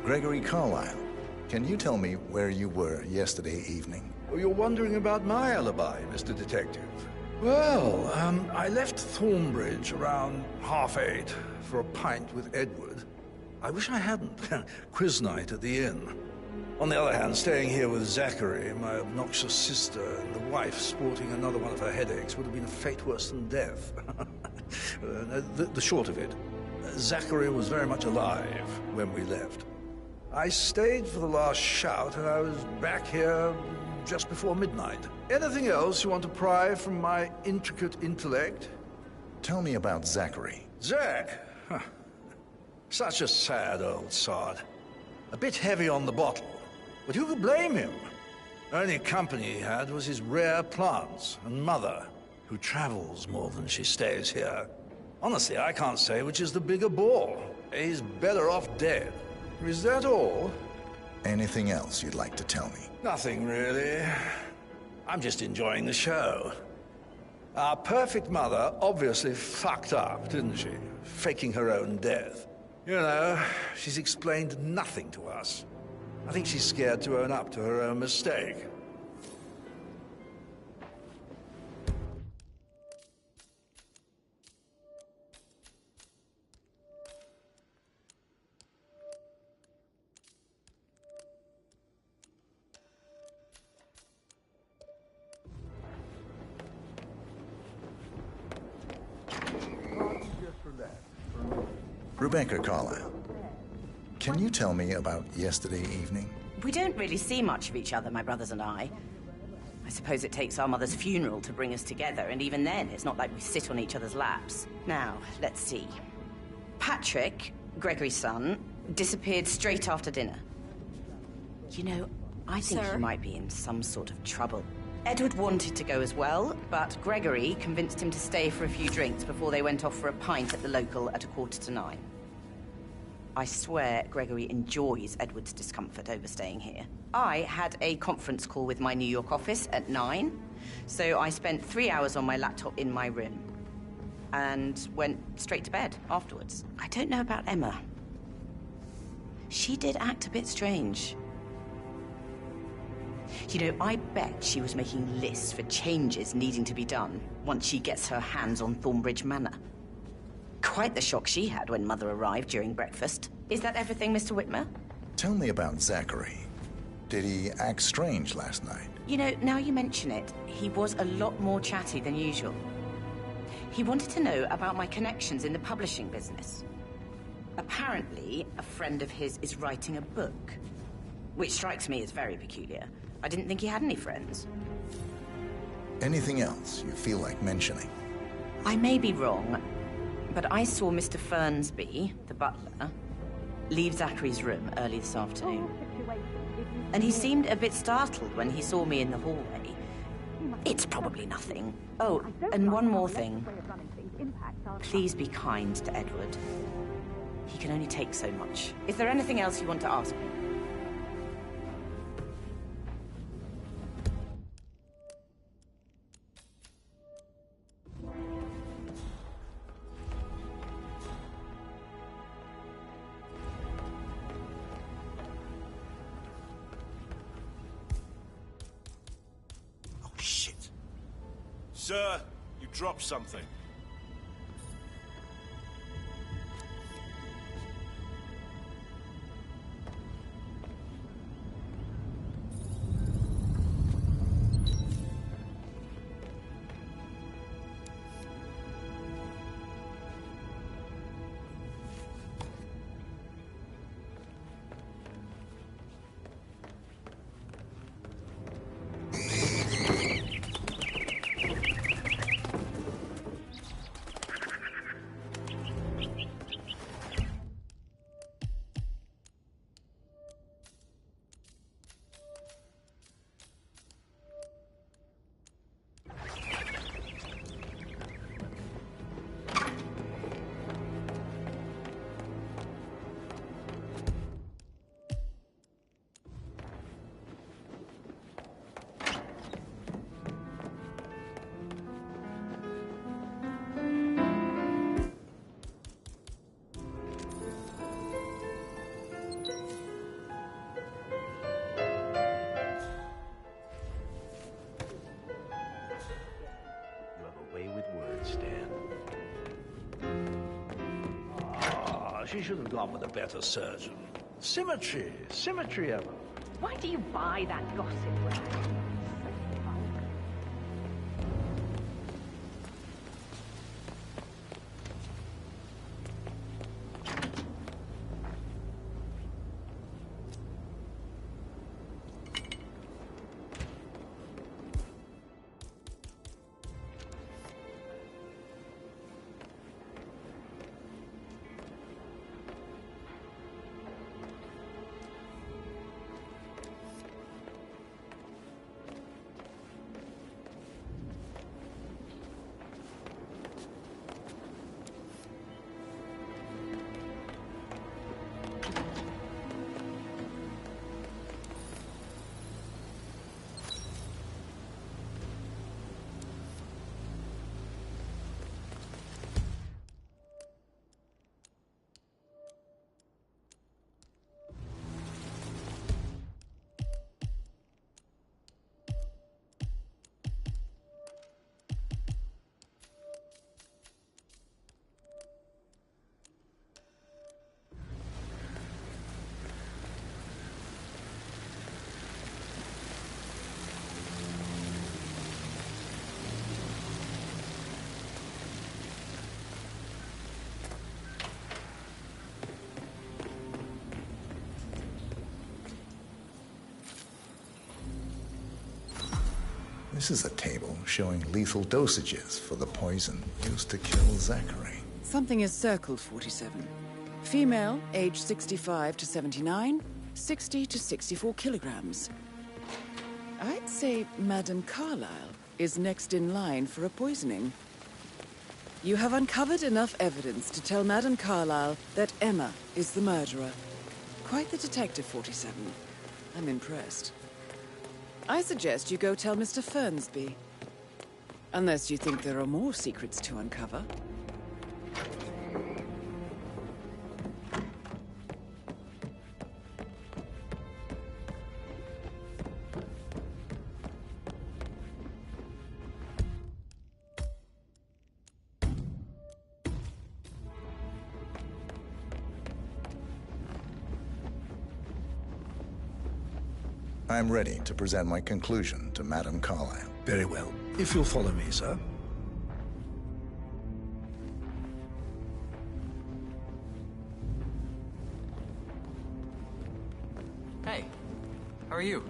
Gregory Carlyle, can you tell me where you were yesterday evening? Oh, you're wondering about my alibi, Mr. Detective. Well, I left Thornbridge around 8:30 for a pint with Edward. I wish I hadn't. Quiz night at the inn. On the other hand, staying here with Zachary, my obnoxious sister, and the wife sporting another one of her headaches would have been a fate worse than death. The short of it, Zachary was very much alive when we left. I stayed for the last shout, and I was back here just before midnight. Anything else you want to pry from my intricate intellect? Tell me about Zachary. Zach? Huh. Such a sad old sod. A bit heavy on the bottle. But who could blame him? The only company he had was his rare plants and Mother, who travels more than she stays here. Honestly, I can't say which is the bigger bore. He's better off dead. Is that all? Anything else you'd like to tell me? Nothing, really. I'm just enjoying the show. Our perfect mother obviously fucked up, didn't she? Faking her own death. You know, she's explained nothing to us. I think she's scared to own up to her own mistake. Rebecca Carlyle, can you tell me about yesterday evening? We don't really see much of each other, my brothers and I. I suppose it takes our mother's funeral to bring us together, and even then, it's not like we sit on each other's laps. Now, let's see. Patrick, Gregory's son, disappeared straight after dinner. You know, I think he might be in some sort of trouble. Edward wanted to go as well, but Gregory convinced him to stay for a few drinks before they went off for a pint at the local at 9:15. I swear Gregory enjoys Edward's discomfort over staying here. I had a conference call with my New York office at 9, so I spent 3 hours on my laptop in my room and went straight to bed afterwards. I don't know about Emma. She did act a bit strange. You know, I bet she was making lists for changes needing to be done once she gets her hands on Thornbridge Manor. Quite the shock she had when Mother arrived during breakfast. Is that everything, Mr. Whitmer? Tell me about Zachary. Did he act strange last night? You know, now you mention it, he was a lot more chatty than usual. He wanted to know about my connections in the publishing business. Apparently, a friend of his is writing a book, which strikes me as very peculiar. I didn't think he had any friends. Anything else you feel like mentioning? I may be wrong, but I saw Mr. Fernsby, the butler, leave Zachary's room early this afternoon. And he seemed a bit startled when he saw me in the hallway. It's probably nothing. Oh, and one more thing. Please be kind to Edward. He can only take so much. Is there anything else you want to ask me? Sir, you dropped something. She should have gone with a better surgeon. Symmetry. Symmetry, Emma. Why do you buy that gossip rag? This is a table showing lethal dosages for the poison used to kill Zachary. Something is circled, 47. Female, age 65 to 79, 60 to 64 kilograms. I'd say Madame Carlyle is next in line for a poisoning. You have uncovered enough evidence to tell Madame Carlyle that Emma is the murderer. Quite the detective, 47. I'm impressed. I suggest you go tell Mr. Fernsby. Unless you think there are more secrets to uncover. I'm ready to present my conclusion to Madame Carlyle. Very well. If you'll follow me, sir. Hey, how are you?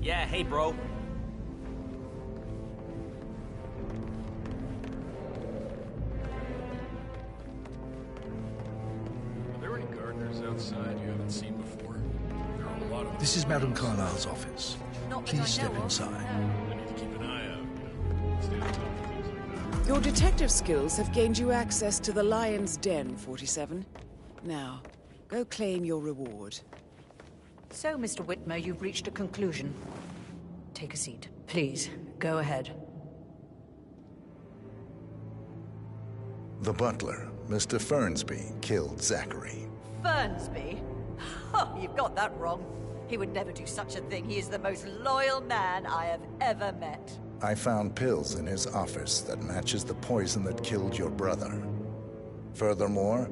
Yeah, hey, bro. Are there any gardeners outside you haven't seen before? There are a lot of them. This is Madame Carlyle's office. Not that Please I step know of. inside. I need to keep an eye out, you know. Stay Your detective skills have gained you access to the Lion's Den, 47. Now, go claim your reward. So, Mr. Whitmer, you've reached a conclusion. Take a seat. Please, go ahead. The butler, Mr. Fernsby, killed Zachary. Fernsby? Oh, you've got that wrong. He would never do such a thing. He is the most loyal man I have ever met. I found pills in his office that matches the poison that killed your brother. Furthermore,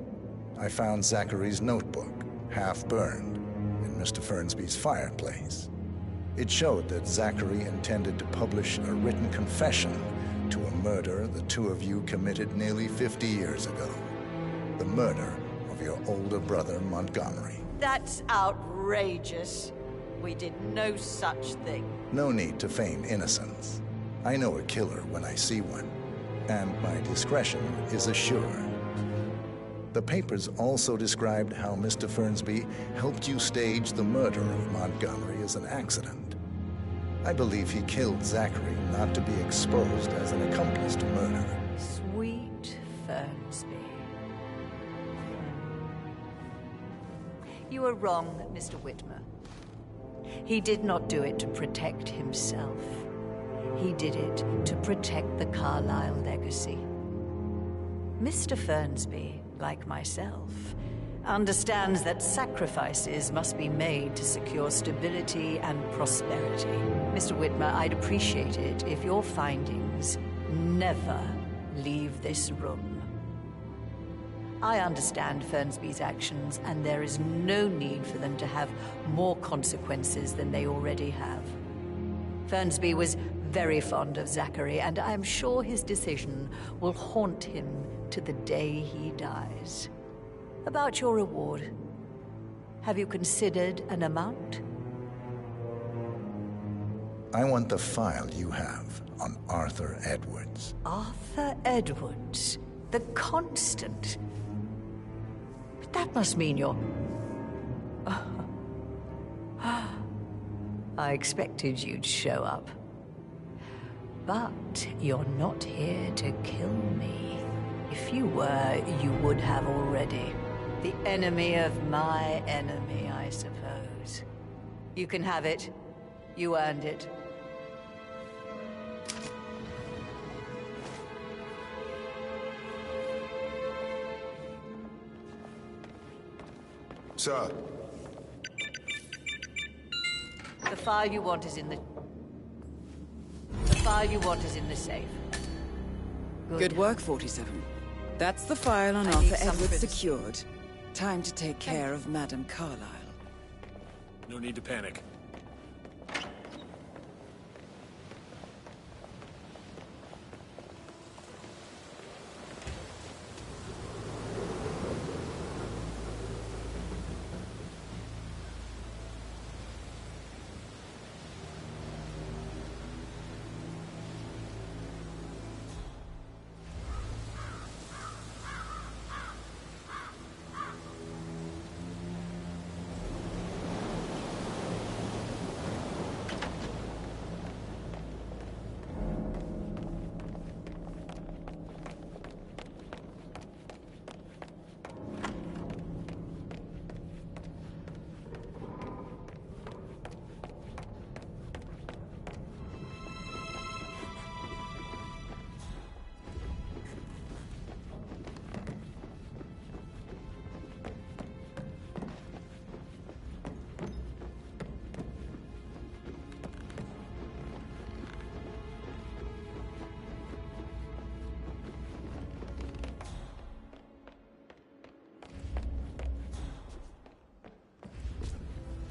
I found Zachary's notebook, half burned, in Mr. Fernsby's fireplace. It showed that Zachary intended to publish a written confession to a murder the two of you committed nearly 50 years ago. The murder of your older brother, Montgomery. That's outrageous. We did no such thing. No need to feign innocence. I know a killer when I see one, and my discretion is assured. The papers also described how Mr. Fernsby helped you stage the murder of Montgomery as an accident. I believe he killed Zachary not to be exposed as an accomplice to murder. Sweet Fernsby. You are wrong, Mr. Whitmer. He did not do it to protect himself. He did it to protect the Carlyle legacy. Mr. Fernsby, like myself, understands that sacrifices must be made to secure stability and prosperity. Mr. Whitmer, I'd appreciate it if your findings never leave this room. I understand Fernsby's actions, and there is no need for them to have more consequences than they already have. Fernsby was very fond of Zachary, and I'm sure his decision will haunt him to the day he dies. About your reward, have you considered an amount? I want the file you have on Arthur Edwards. Arthur Edwards, the Constant. But that must mean you're... I expected you'd show up. But you're not here to kill me. If you were, you would have already. The enemy of my enemy, I suppose. You can have it. You earned it. Sir. The file you want is in the... The file you want is in the safe. Good work, 47. That's the file on I need Arthur some Edwards privacy. secured. Time to take care of Madame Carlyle. No need to panic.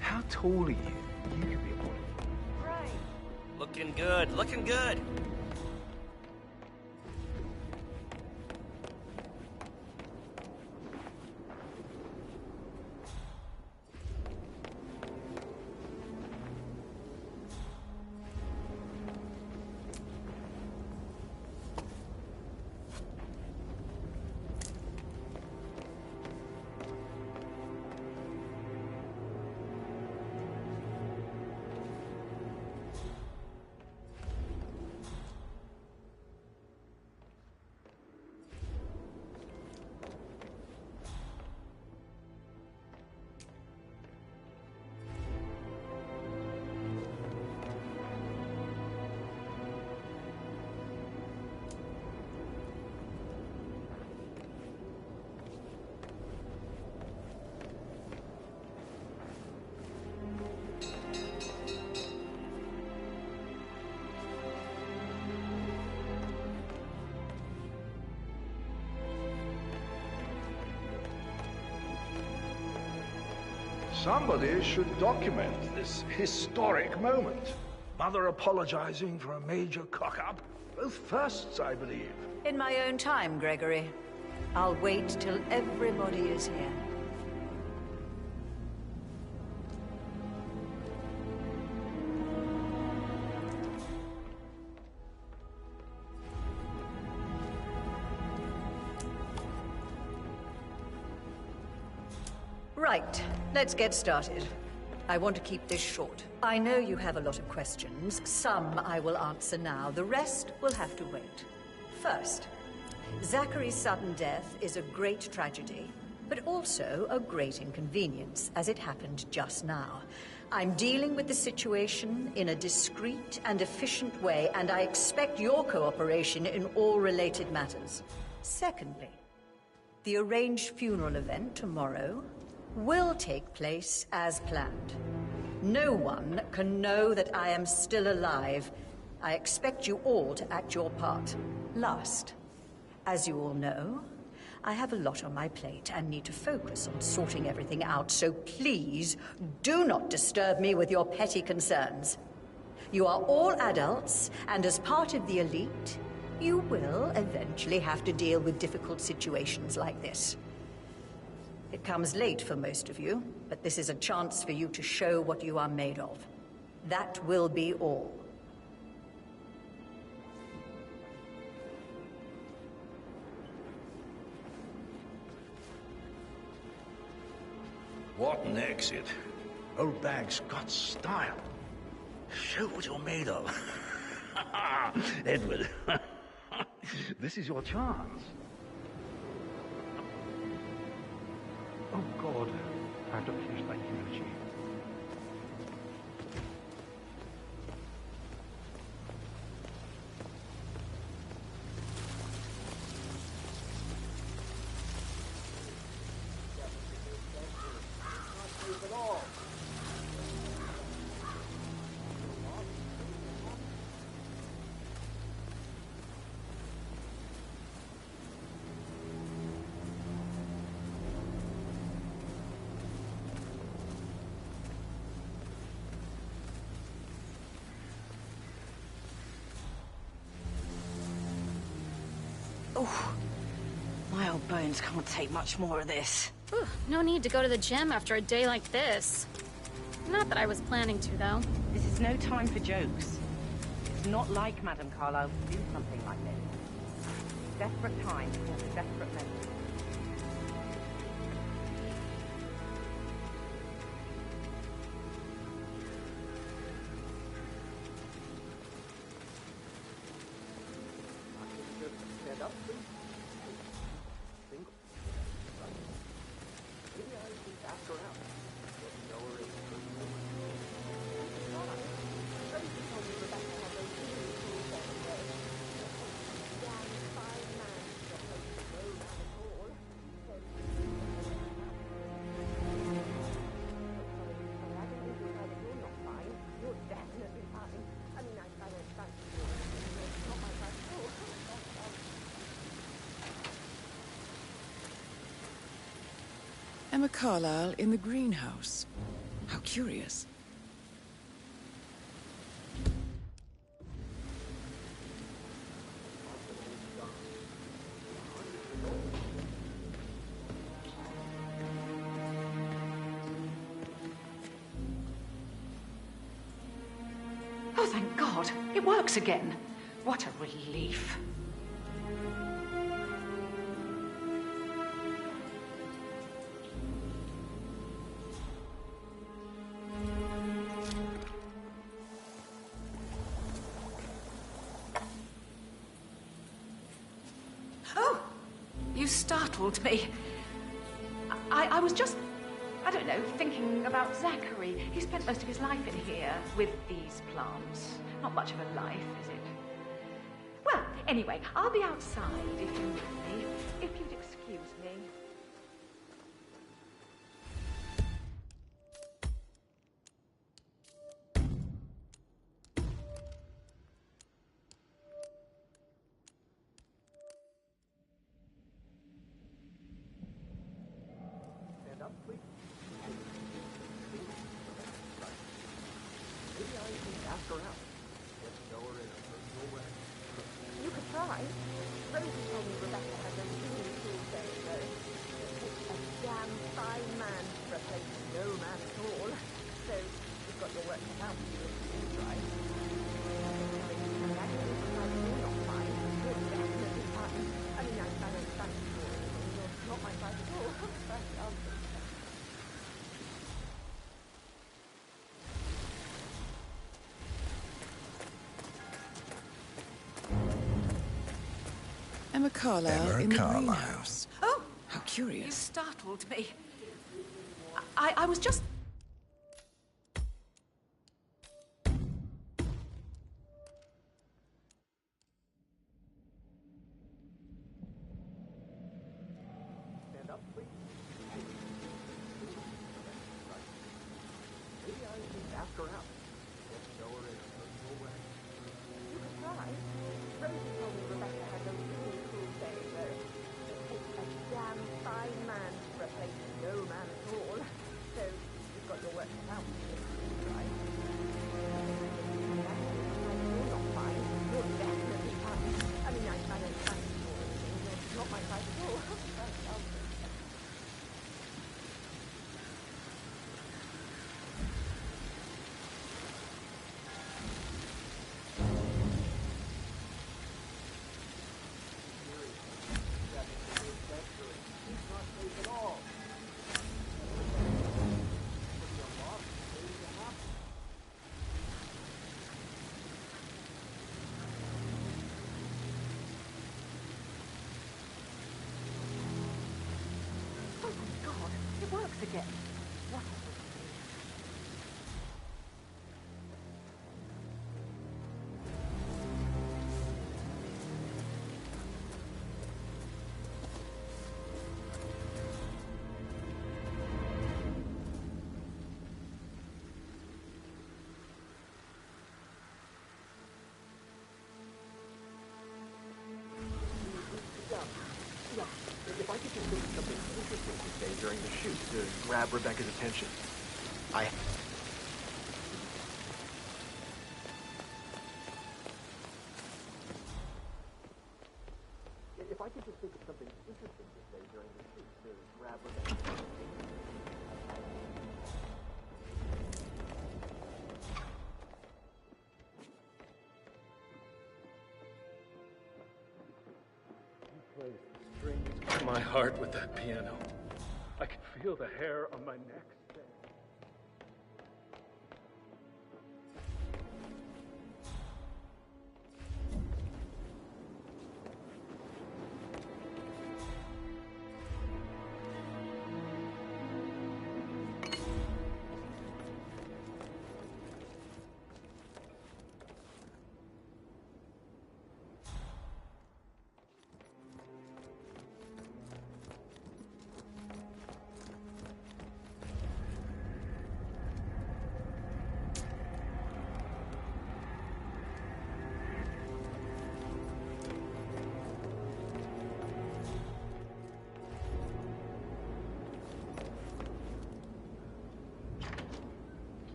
How tall are you? You could be a boy. Right. Looking good, looking good. Somebody should document this historic moment. Mother apologizing for a major cock-up. Both firsts, I believe. In my own time, Gregory. I'll wait till everybody is here. Right, let's get started. I want to keep this short. I know you have a lot of questions. Some I will answer now. The rest will have to wait. First, Zachary's sudden death is a great tragedy, but also a great inconvenience, as it happened just now. I'm dealing with the situation in a discreet and efficient way, and I expect your cooperation in all related matters. Secondly, the arranged funeral event tomorrow will take place as planned. No one can know that I am still alive. I expect you all to act your part. Last, as you all know, I have a lot on my plate and need to focus on sorting everything out, so please do not disturb me with your petty concerns. You are all adults, and as part of the elite, you will eventually have to deal with difficult situations like this. It comes late for most of you, but this is a chance for you to show what you are made of. That will be all. What an exit. Old bag's got style. Show what you're made of. Edward, this is your chance. Oh, God. I have to finish that eulogy. Oh, my old bones can't take much more of this. Whew, no need to go to the gym after a day like this. Not that I was planning to, though. This is no time for jokes. It's not like Madame Carlyle to do something like this. Desperate times call for desperate measures. Stand up, please. Single. Maybe I should ask her out. Know her as Emma Carlyle in the greenhouse. How curious. Oh, thank God. It works again. What a relief. Oh! You startled me. I was just, I don't know, thinking about Zachary. He spent most of his life in here with these plants. Not much of a life, is it? Well, anyway, I'll be outside if you need me. If you'd excuse me. stand up, please. her out. Get to know her in a personal way. You could try. Rosie told me Rebecca has a really cool saying, though. It takes a damn fine man to replace no man at all. So, you've got your work cut out for you if you do try. You're not fine. You're definitely fine. I mean, I don't stand for it. You're not my type at all. First answer. Emma Carlyle Emma in the Carlyle. greenhouse. Oh! How curious. You startled me. I was just... Stand up, please. Maybe I should ask her out. Get to know her in a personal way. You could try. Rosie told me Rebecca has a really cool saying, though. It takes a damn fine man to replace no man at all. So, you've got your work cut out for you if you do try. You're not fine. You're definitely fine. I mean, I don't stand for it. You're not my type at all. First answer. Oh my God, it works again. What? Yeah, if I could just think of something interesting to say during the shoot to grab Rebecca's attention. If I could just think of something interesting to say during the shoot to grab Rebecca's attention. Plays the strings of my heart with that piano. I can feel the hair on my neck stand.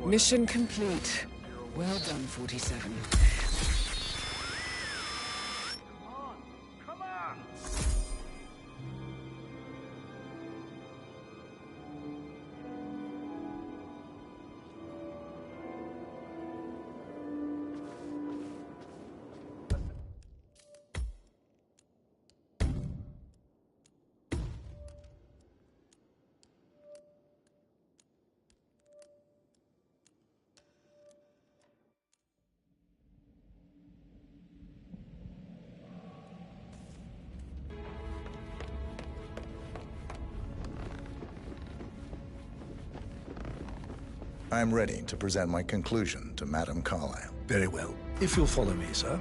Mission complete. Well done, 47. I'm ready to present my conclusion to Madame Carlyle. Very well. If you'll follow me, sir.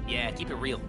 Yeah, keep it real.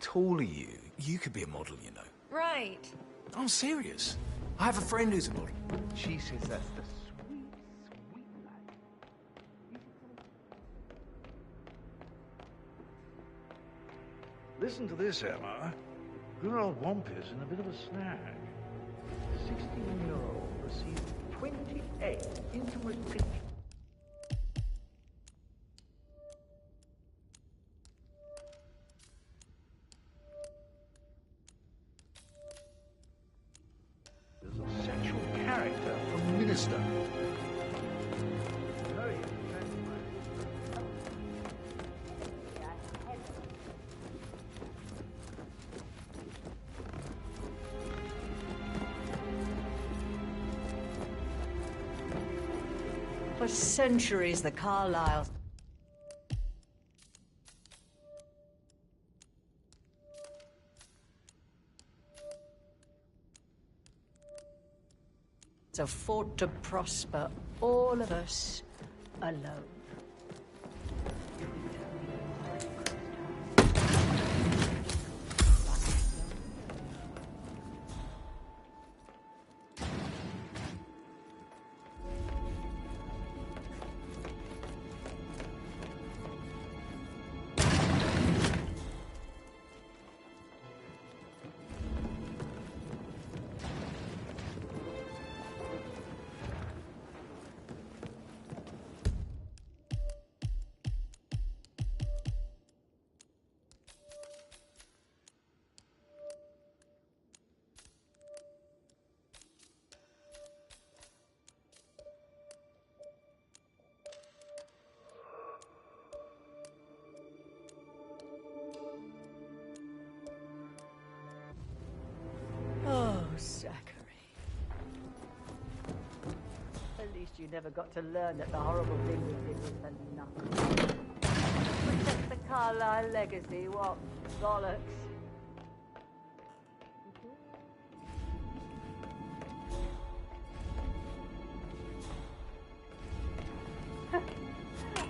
tall are you? You could be a model, you know. Right. I'm serious. I have a friend who's a model. She says that's the sweet, sweet life. Listen to this, Emma. Good old Wampy's in a bit of a snag. 16-year-old received 28 intimate pictures. Of sexual character from Minister. Very For centuries, the Carlyles. So fought to prosper, all of us alone. Oh, Zachary. At least you never got to learn that the horrible thing we did was for nothing. Protect the Carlyle legacy, what bollocks.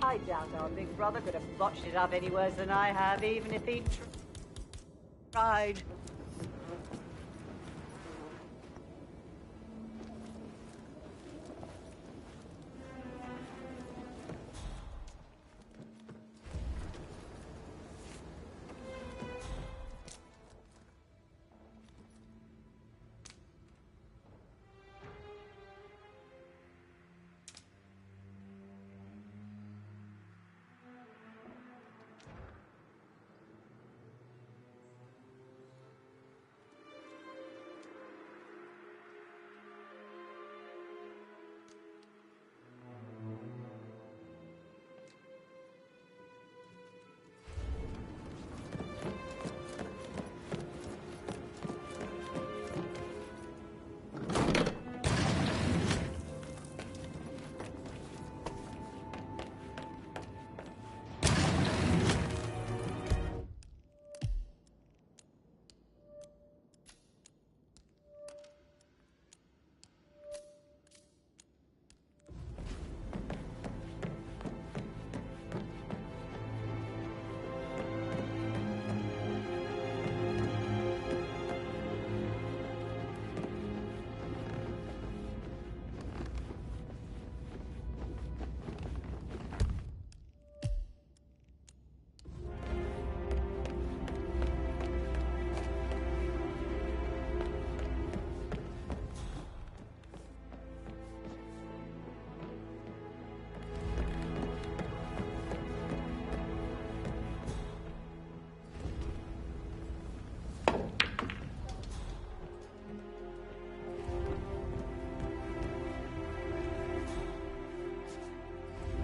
I doubt our big brother could have botched it up any worse than I have, even if he tried.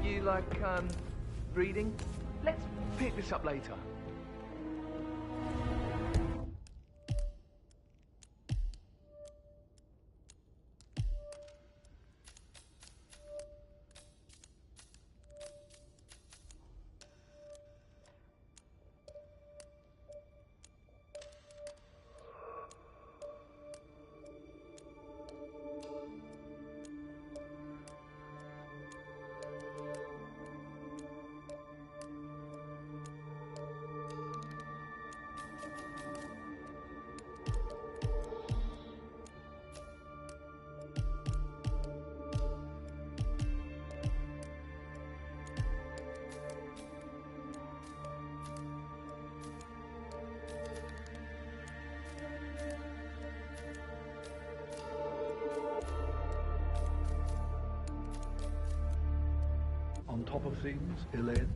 You like, reading? Let's pick this up later. on top of things, Elaine?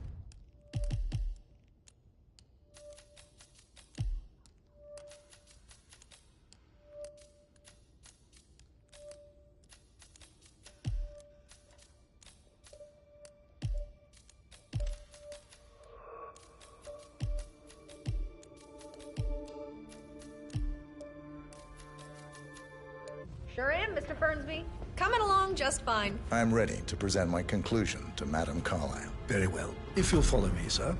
Sure am, Mr. Fernsby. Coming along just fine. I'm ready to present my conclusion to Madame Carlyle. Very well. If you'll follow me, sir.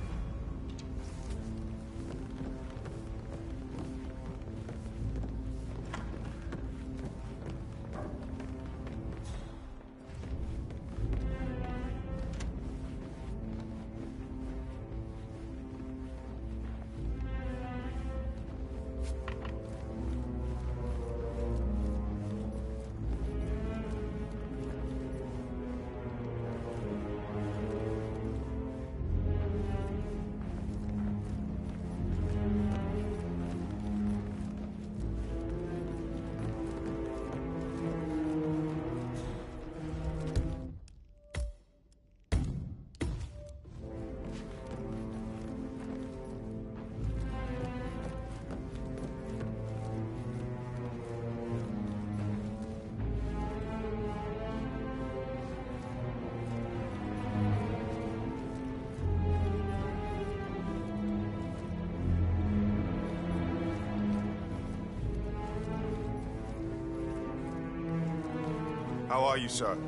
How are you, sir?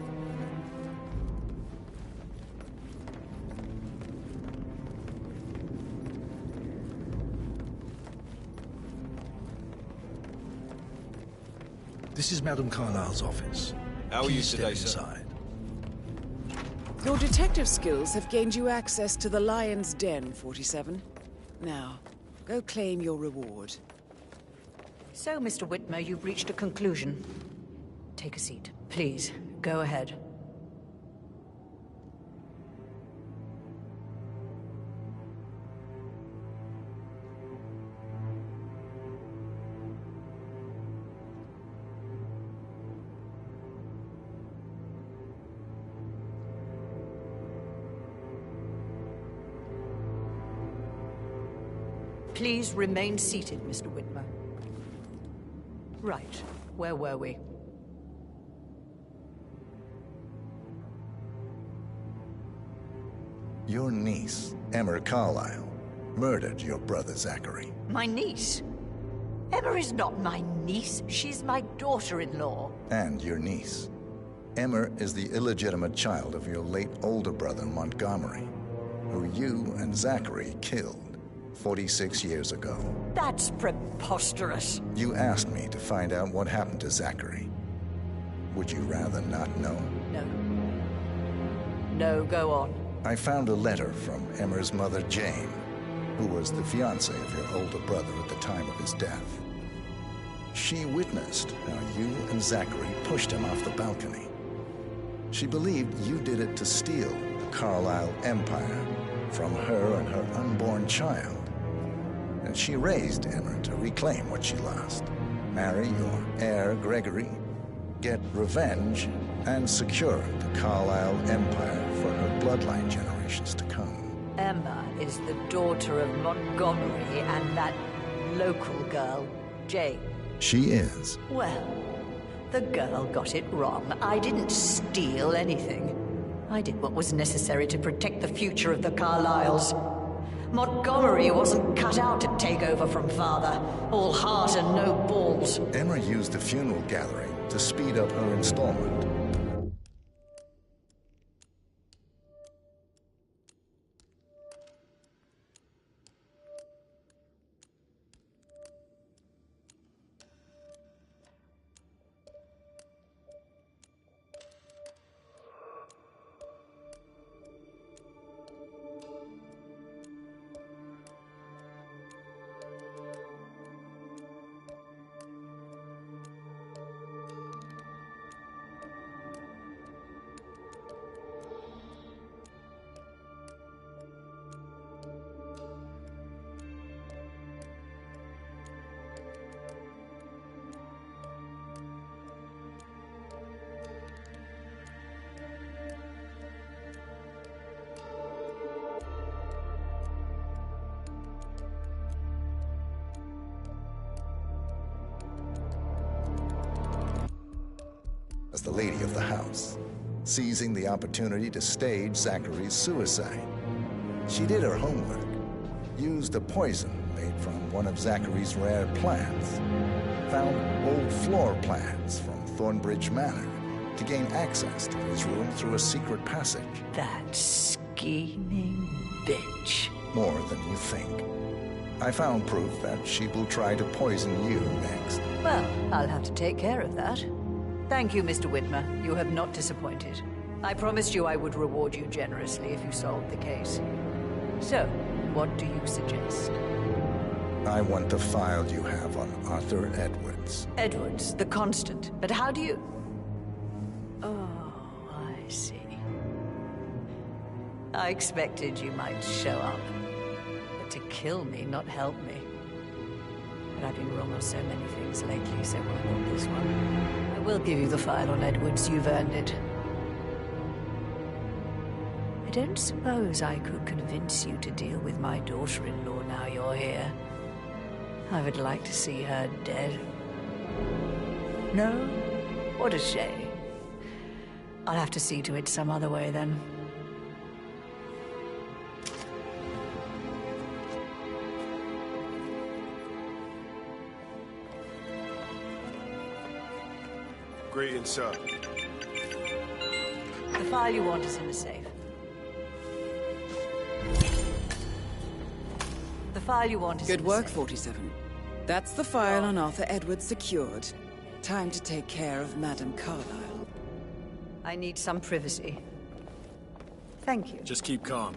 This is Madame Carlyle's office. How are you Please today, step sir? inside. Your detective skills have gained you access to the Lion's Den, 47. Now, go claim your reward. So, Mr. Whitmer, you've reached a conclusion. Take a seat. Please, go ahead. Please remain seated, Mr. Whitmer. Right. Where were we? Your niece, Emma Carlyle, murdered your brother Zachary. My niece? Emma is not my niece. She's my daughter-in-law. And your niece. Emma is the illegitimate child of your late older brother, Montgomery, who you and Zachary killed 46 years ago. That's preposterous. You asked me to find out what happened to Zachary. Would you rather not know? No. No, go on. I found a letter from Emma's mother, Jane, who was the fiancée of your older brother at the time of his death. She witnessed how you and Zachary pushed him off the balcony. She believed you did it to steal the Carlyle empire from her and her unborn child. And she raised Emma to reclaim what she lost. Marry your heir, Gregory, get revenge, and secure the Carlyle empire for her bloodline generations to come. Emma is the daughter of Montgomery and that local girl, Jane. She is. Well, the girl got it wrong. I didn't steal anything. I did what was necessary to protect the future of the Carlyles. Montgomery wasn't cut out to take over from father. All heart and no balls. Emma used the funeral gathering to speed up her installment. as the lady of the house, seizing the opportunity to stage Zachary's suicide. She did her homework, used a poison made from one of Zachary's rare plants, found old floor plans from Thornbridge Manor to gain access to his room through a secret passage. That scheming bitch. More than you think. I found proof that she will try to poison you next. Well, I'll have to take care of that. Thank you, Mr. Whitmer. You have not disappointed. I promised you I would reward you generously if you solved the case. So, what do you suggest? I want the file you have on Arthur Edwards. Edwards, the Constant. But how do you... Oh, I see. I expected you might show up. But to kill me, not help me. But I've been wrong on so many things lately, so why not this one? I will give you the file on Edwards. You've earned it. I don't suppose I could convince you to deal with my daughter-in-law now you're here. I would like to see her dead. No? What a shame. I'll have to see to it some other way, then. Greetings, sir. The file you want is in the safe. The file you want is Good work, 47. That's the file on Arthur Edwards secured. Time to take care of Madame Carlyle. I need some privacy. Thank you. Just keep calm.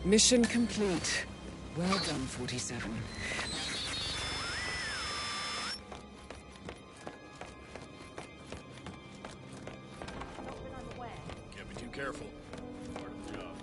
Mission complete. Well done, 47. Can't be too careful. Part of the job.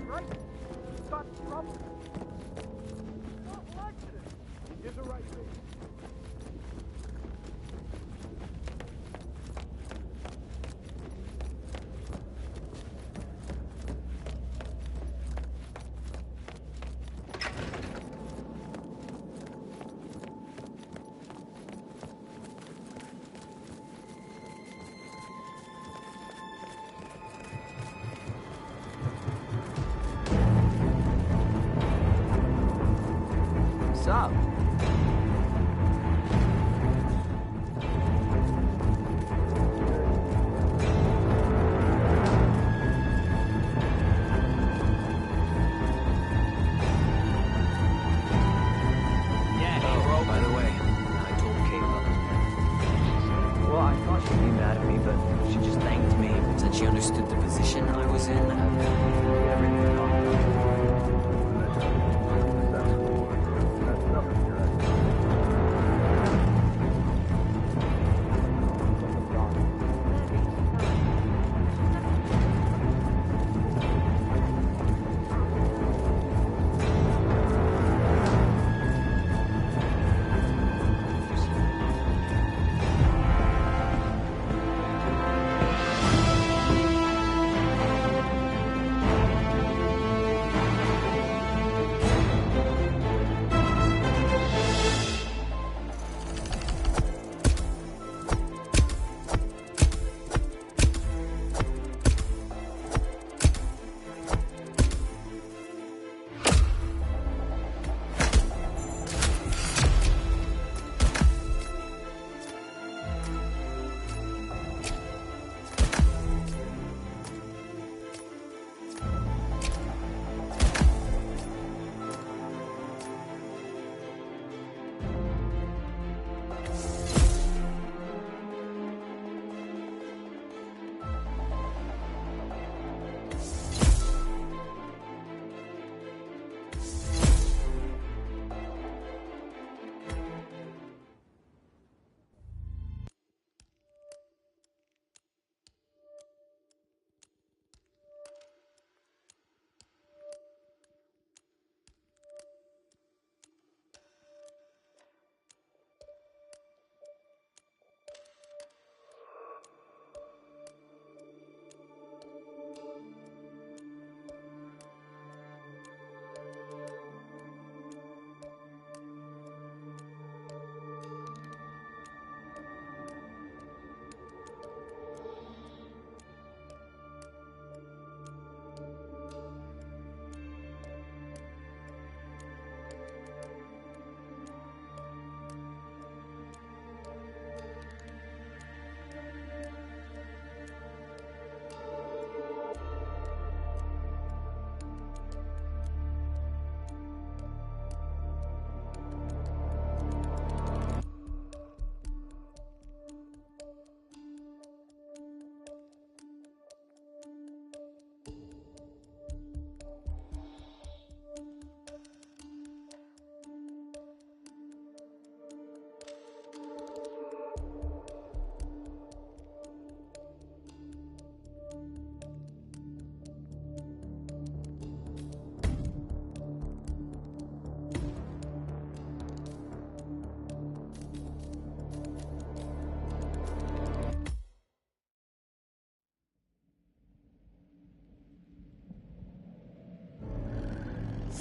Right? Stop trouble. Not like this. Here's the right thing. So,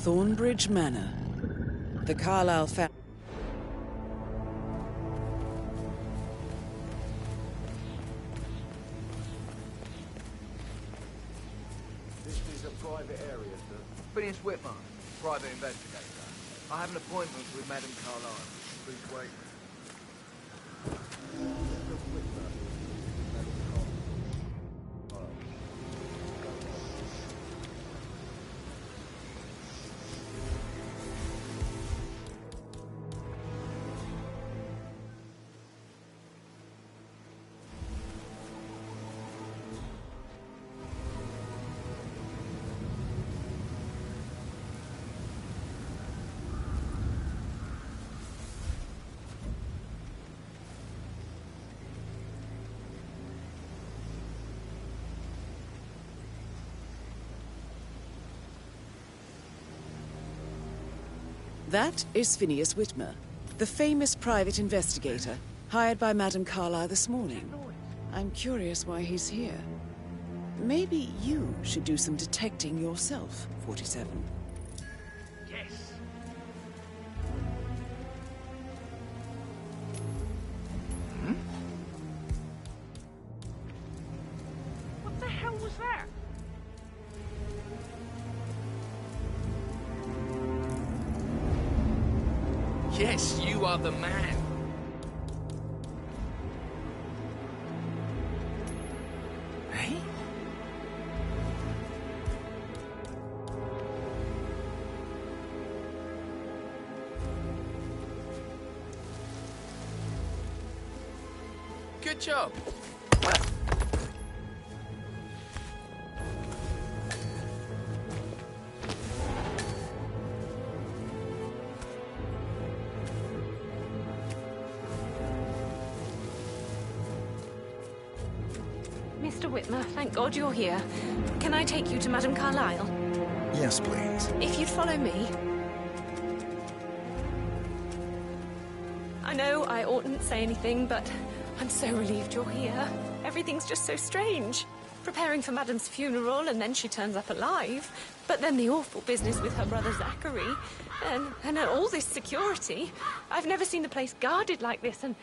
Thornbridge Manor. The Carlyle family. This is a private area, sir. Phineas Whitman, private investigator. I have an appointment with Madame Carlyle. Please wait. That is Phineas Whitmer, the famous private investigator hired by Madame Carlyle this morning. I'm curious why he's here. Maybe you should do some detecting yourself, 47. Yes. What the hell was that? Yes, you are the man. Hey? Good job. Mr. Whitmer, thank God you're here. Can I take you to Madame Carlyle? Yes, please. If you'd follow me. I know I oughtn't say anything, but I'm so relieved you're here. Everything's just so strange. Preparing for Madame's funeral, and then she turns up alive. But then the awful business with her brother Zachary, and all this security. I've never seen the place guarded like this, and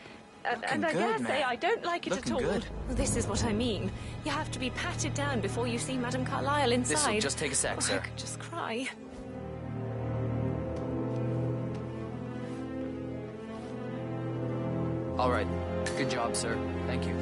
I dare say I don't like it at all. Well, this is what I mean. You have to be patted down before you see Madame Carlyle inside. This'll just take a sec, sir. I could just cry. All right. Good job, sir. Thank you.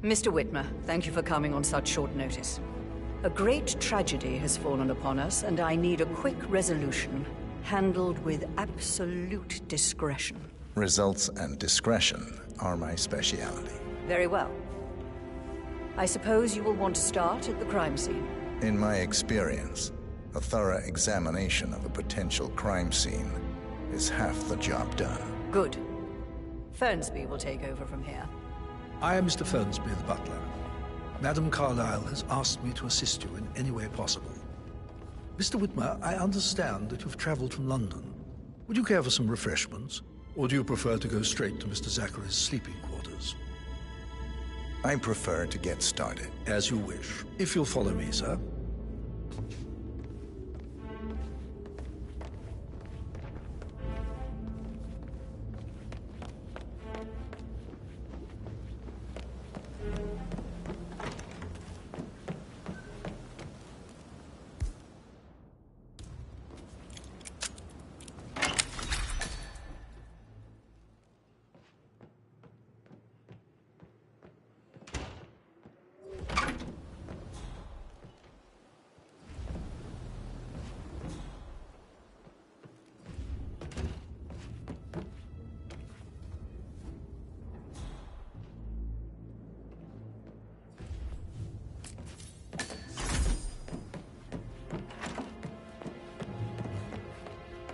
Mr. Whitmer, thank you for coming on such short notice. A great tragedy has fallen upon us, and I need a quick resolution, handled with absolute discretion. Results and discretion are my speciality. Very well. I suppose you will want to start at the crime scene. In my experience, a thorough examination of a potential crime scene is half the job done. Good. Fernsby will take over from here. I am Mr. Fernsby, the butler. Madame Carlyle has asked me to assist you in any way possible. Mr. Whitmer, I understand that you've traveled from London. Would you care for some refreshments? Or do you prefer to go straight to Mr. Zachary's sleeping quarters? I prefer to get started. As you wish. If you'll follow me, sir.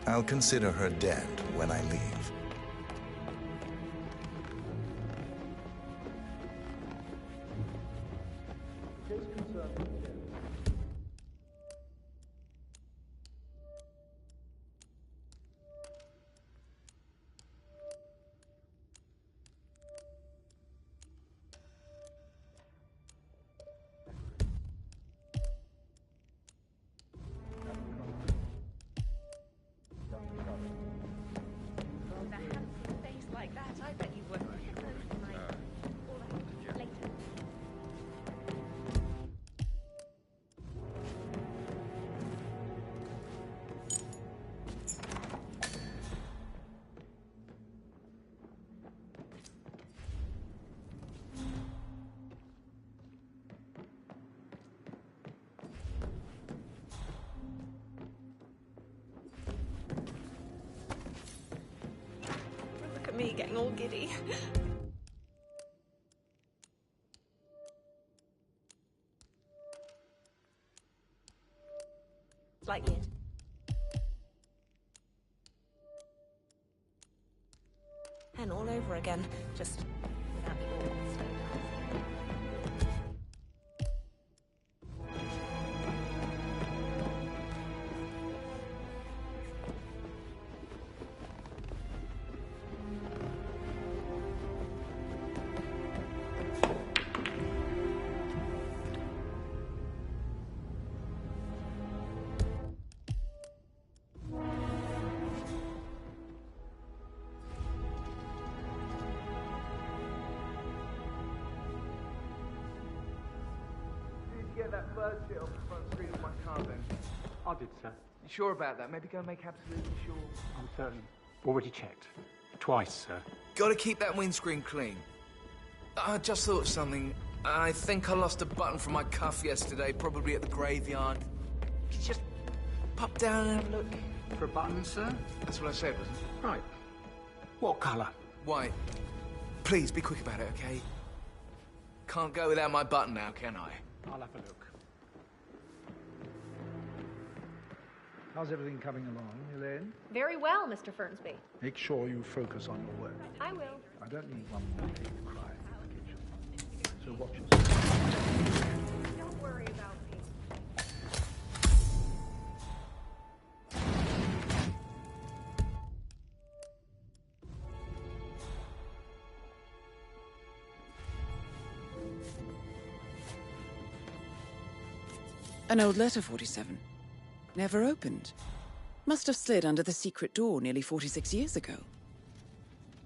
I'll consider her dead when I leave. Me getting all giddy. Slightly. And all over again, just without the awkward slow down. Get that bird shit off the front screen of my car then. I did, sir. You sure about that? Maybe go make absolutely sure. I'm certain. Already checked. Twice, sir. Gotta keep that windscreen clean. I just thought of something. I think I lost a button from my cuff yesterday, probably at the graveyard. Could you just pop down and have a look? For a button, sir? That's what I said, wasn't it? Right. What colour? White. Please, be quick about it, okay? Can't go without my button now, can I? I'll have a look. How's everything coming along, Elaine? Very well, Mr. Fernsby. Make sure you focus on your work. I will. I don't need one more day to cry in the kitchen. So watch yourself. Don't worry about me. An old letter, 47. Never opened. Must have slid under the secret door nearly 46 years ago.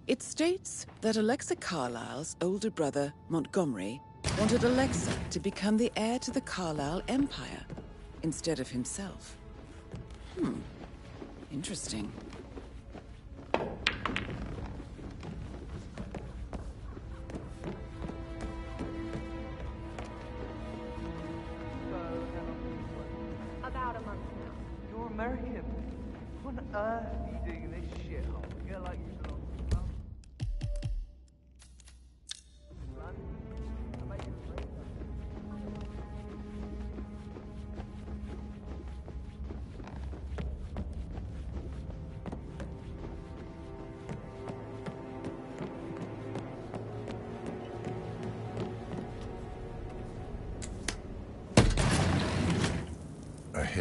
It states that Alexa Carlyle's older brother, Montgomery, wanted Alexa to become the heir to the Carlyle Empire instead of himself. Interesting. About a month now. You're American. What on earth are you doing in this shithole? You're like you belong to London.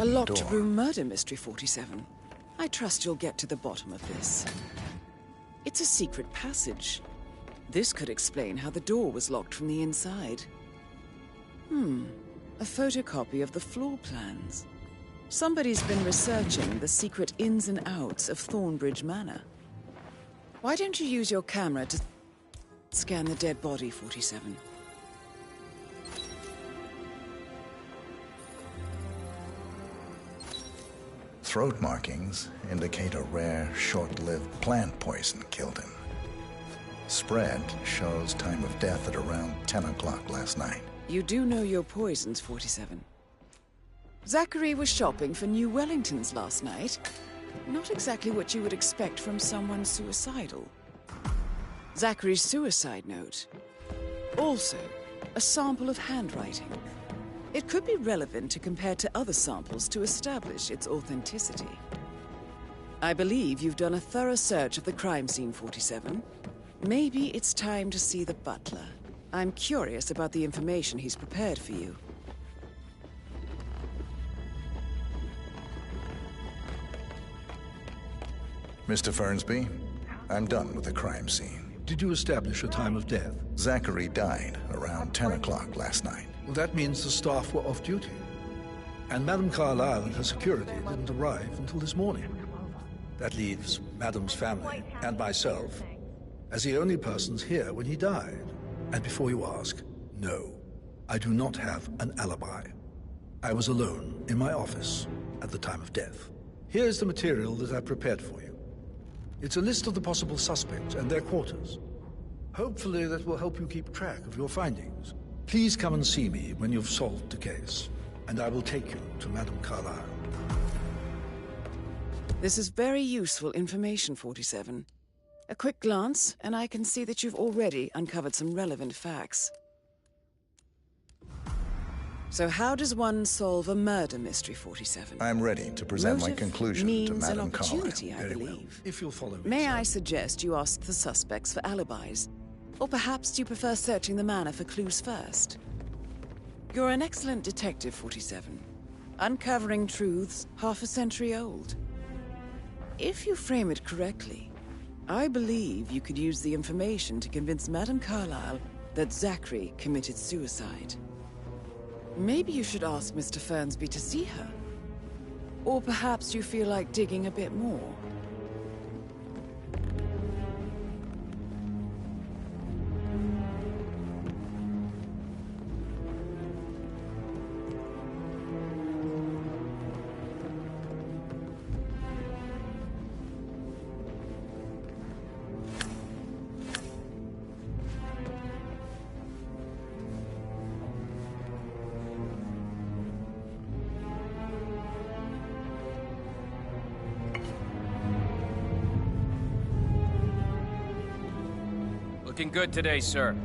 A hidden locked door. room murder mystery, 47. I trust you'll get to the bottom of this. It's a secret passage. This could explain how the door was locked from the inside. A photocopy of the floor plans. Somebody's been researching the secret ins and outs of Thornbridge Manor. Why don't you use your camera to scan the dead body, 47? Throat markings indicate a rare, short-lived plant poison killed him. Spread shows time of death at around 10 o'clock last night. You do know your poisons, 47. Zachary was shopping for New Wellingtons last night. Not exactly what you would expect from someone suicidal. Zachary's suicide note. Also, a sample of handwriting. It could be relevant to compare to other samples to establish its authenticity. I believe you've done a thorough search of the crime scene, 47. Maybe it's time to see the butler. I'm curious about the information he's prepared for you. Mr. Fernsby, I'm done with the crime scene. Did you establish a time of death? Zachary died around 10 o'clock last night. Well, that means the staff were off duty. And Madame Carlyle and her security didn't arrive until this morning. That leaves Madame's family and myself as the only persons here when he died. And before you ask, no, I do not have an alibi. I was alone in my office at the time of death. Here's the material that I prepared for you. It's a list of the possible suspects and their quarters. Hopefully that will help you keep track of your findings. Please come and see me when you've solved the case, and I will take you to Madame Carlyle. This is very useful information, 47. A quick glance, and I can see that you've already uncovered some relevant facts. So how does one solve a murder mystery, 47? I'm ready to present my conclusion to means Madame an Carlyle. opportunity, I believe. If you'll follow me. May I suggest you ask the suspects for alibis? Or perhaps you prefer searching the manor for clues first? You're an excellent detective, 47. Uncovering truths half a century old. If you frame it correctly, I believe you could use the information to convince Madame Carlyle that Zachary committed suicide. Maybe you should ask Mr. Fernsby to see her. Or perhaps you feel like digging a bit more. Looking good today, sir.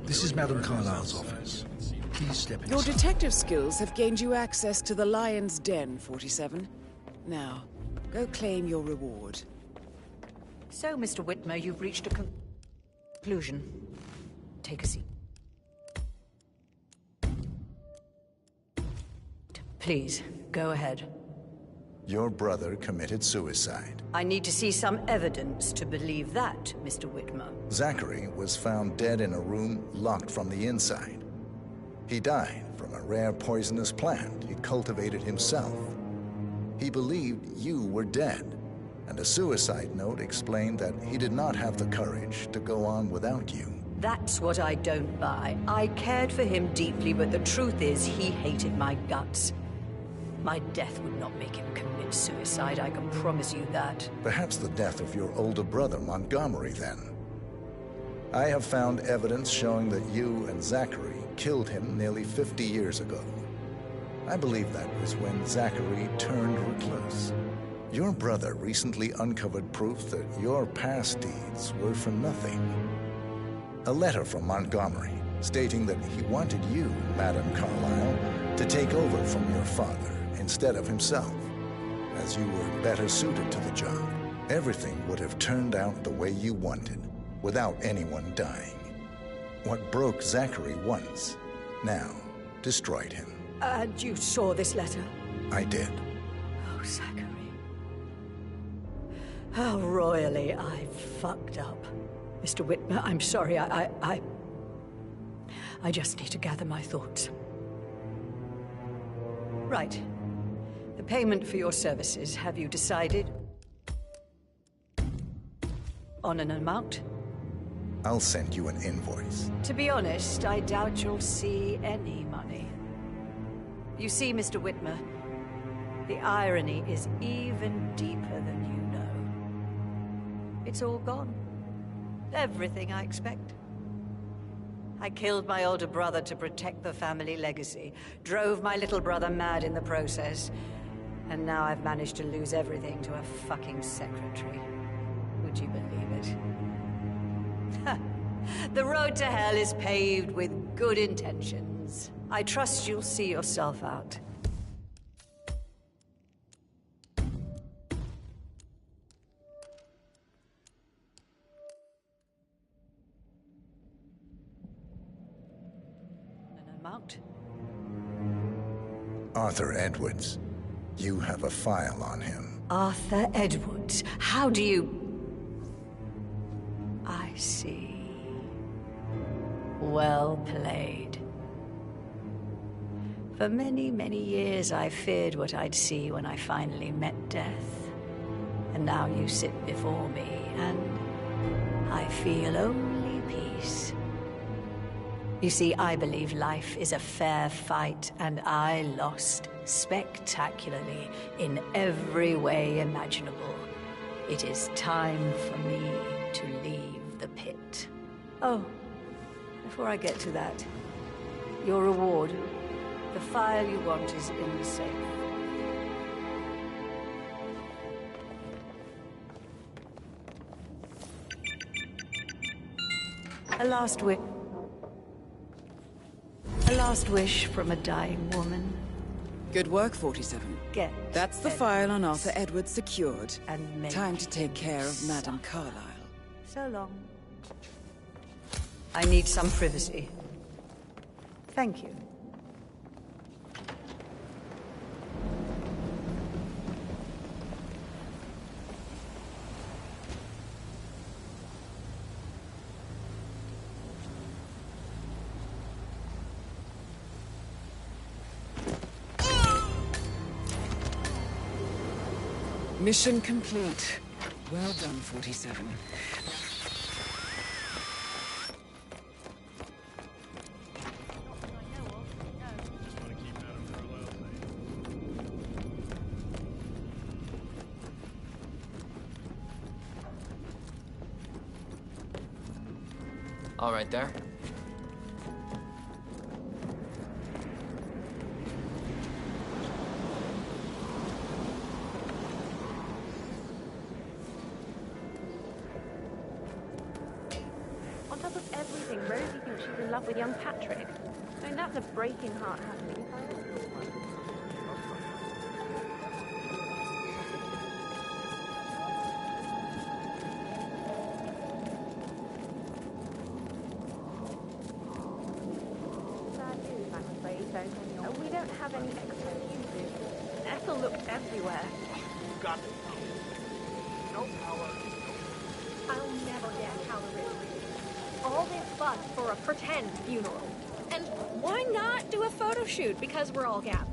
This is Madame Carlyle's office. Please step inside. Your detective skills have gained you access to the Lion's Den, 47. Now, go claim your reward. So, Mr. Whitmer, you've reached a conclusion. Take a seat. Please, go ahead. Your brother committed suicide. I need to see some evidence to believe that, Mr. Whitmer. Zachary was found dead in a room locked from the inside. He died from a rare poisonous plant he cultivated himself. He believed you were dead, and a suicide note explained that he did not have the courage to go on without you. That's what I don't buy. I cared for him deeply, but the truth is he hated my guts. My death would not make him commit suicide, I can promise you that. Perhaps the death of your older brother, Montgomery, then. I have found evidence showing that you and Zachary killed him nearly 50 years ago. I believe that was when Zachary turned recluse. Your brother recently uncovered proof that your past deeds were for nothing. A letter from Montgomery stating that he wanted you, Madame Carlyle, to take over from your father instead of himself. as you were better suited to the job. Everything would have turned out the way you wanted, without anyone dying. What broke Zachary once, now destroyed him. And you saw this letter? I did. Oh, Zachary. How royally I fucked up. Mr. Whitmer, I'm sorry, I just need to gather my thoughts. Right. The payment for your services, have you decided on an amount? I'll send you an invoice. To be honest, I doubt you'll see any money. You see, Mr. Whitmer, the irony is even deeper than you know. It's all gone. Everything I expect. I killed my older brother to protect the family legacy, drove my little brother mad in the process, and now I've managed to lose everything to a fucking secretary. Would you believe it? The road to hell is paved with good intentions. I trust you'll see yourself out. An amount? Arthur Edwards. You have a file on him. Arthur Edwards. How do you... I see. Well played. For many, many years I feared what I'd see when I finally met death. And now you sit before me, and I feel only peace. You see, I believe life is a fair fight, and I lost spectacularly in every way imaginable. It is time for me to leave the pit. Oh, before I get to that, your reward, the file you want is in the safe. A last wish from a dying woman. Good work, 47. That's the file on Arthur Edwards secured. And time to take care of Madame Carlyle. So long. I need some privacy. Thank you. Mission complete. Well done, 47. All right there. On top of everything, Rosie thinks she's in love with young Patrick. I mean, that's a breaking heart happening if I ever saw one. Sad news, I'm afraid, though. We don't have any extra fuses. Ethel looked everywhere. Got it. No power. I'll never get how the rich all this fuss for a pretend funeral. And why not do a photo shoot because we're all gathered?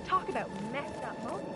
Talk about messed up moments.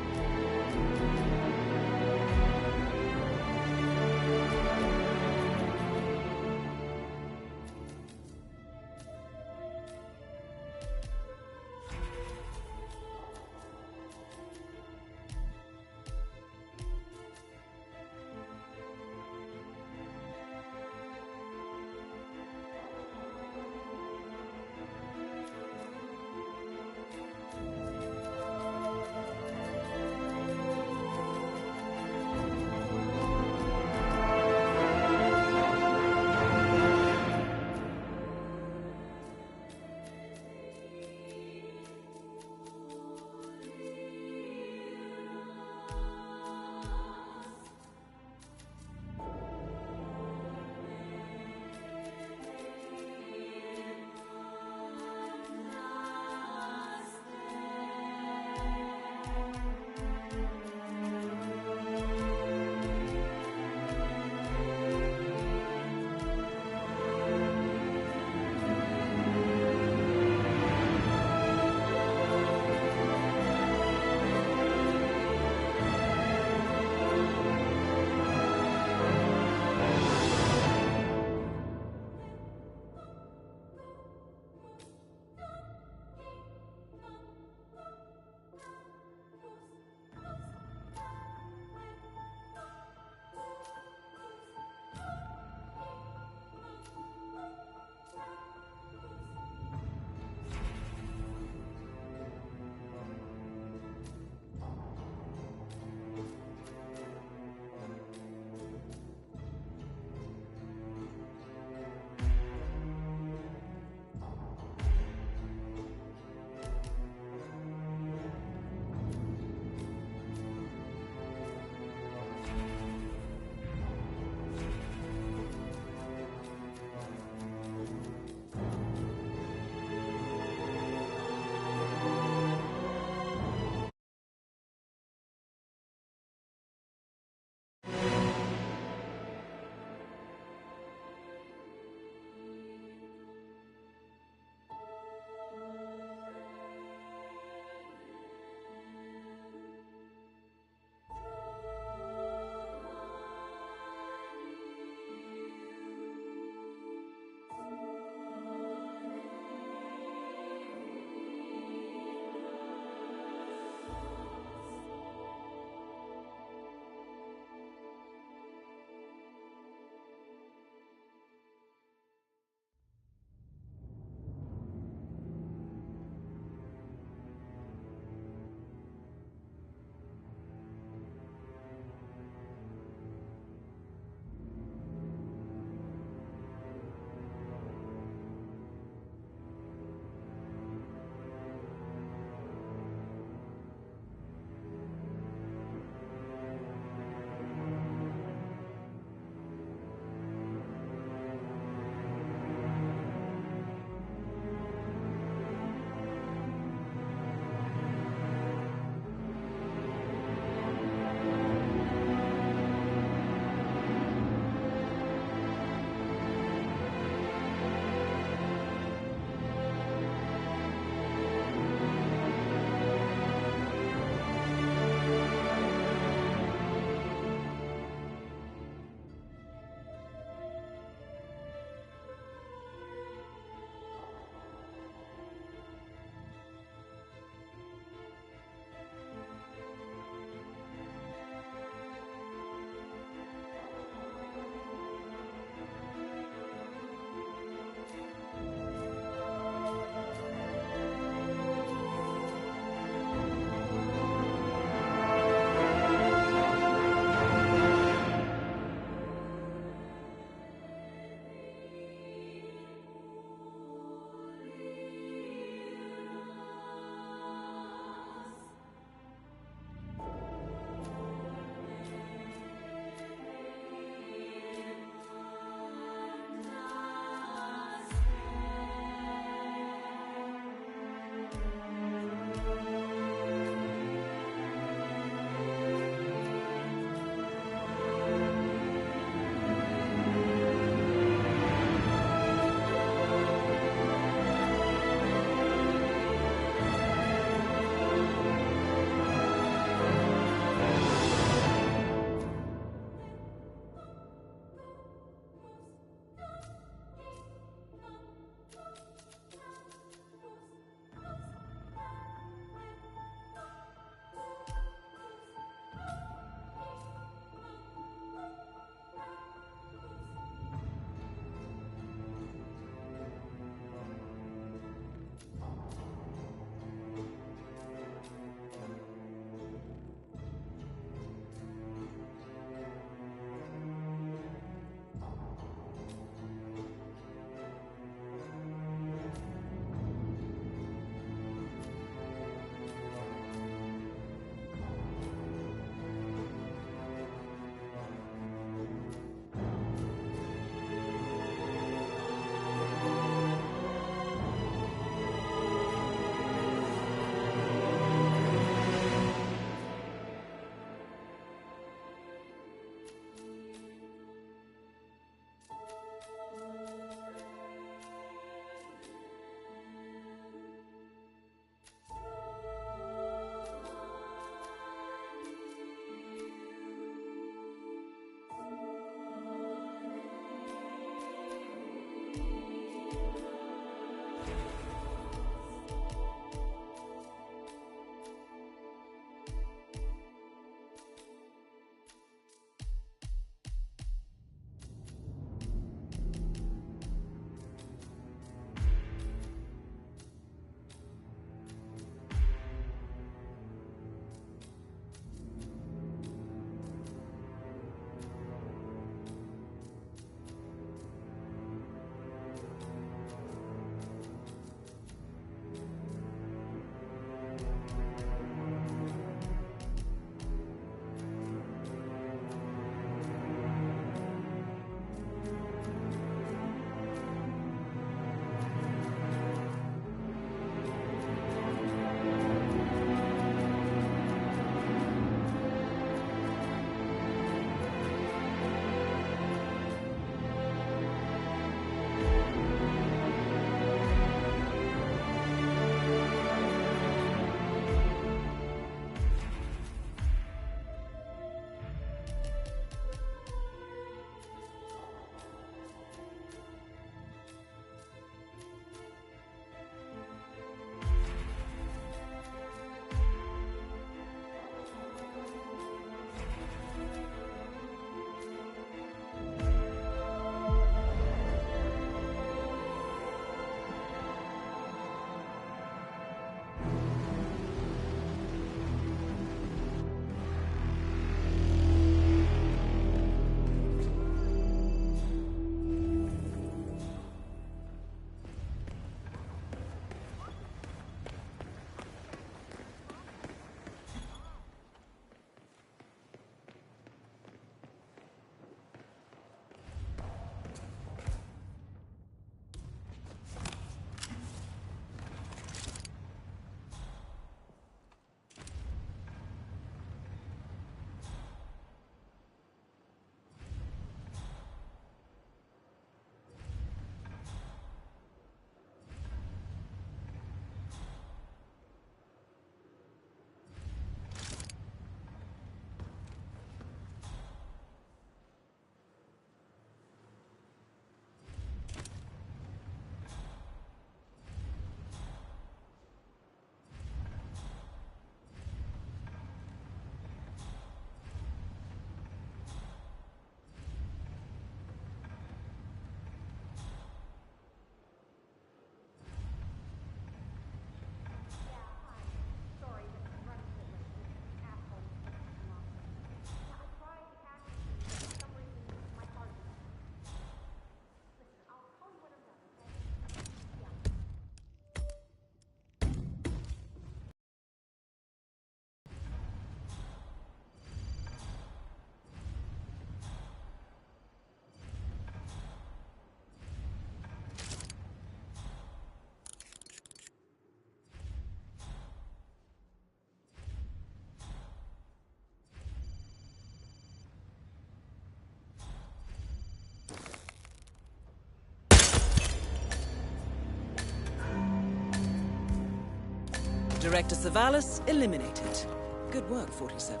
Director Savalas eliminated. Good work, 47.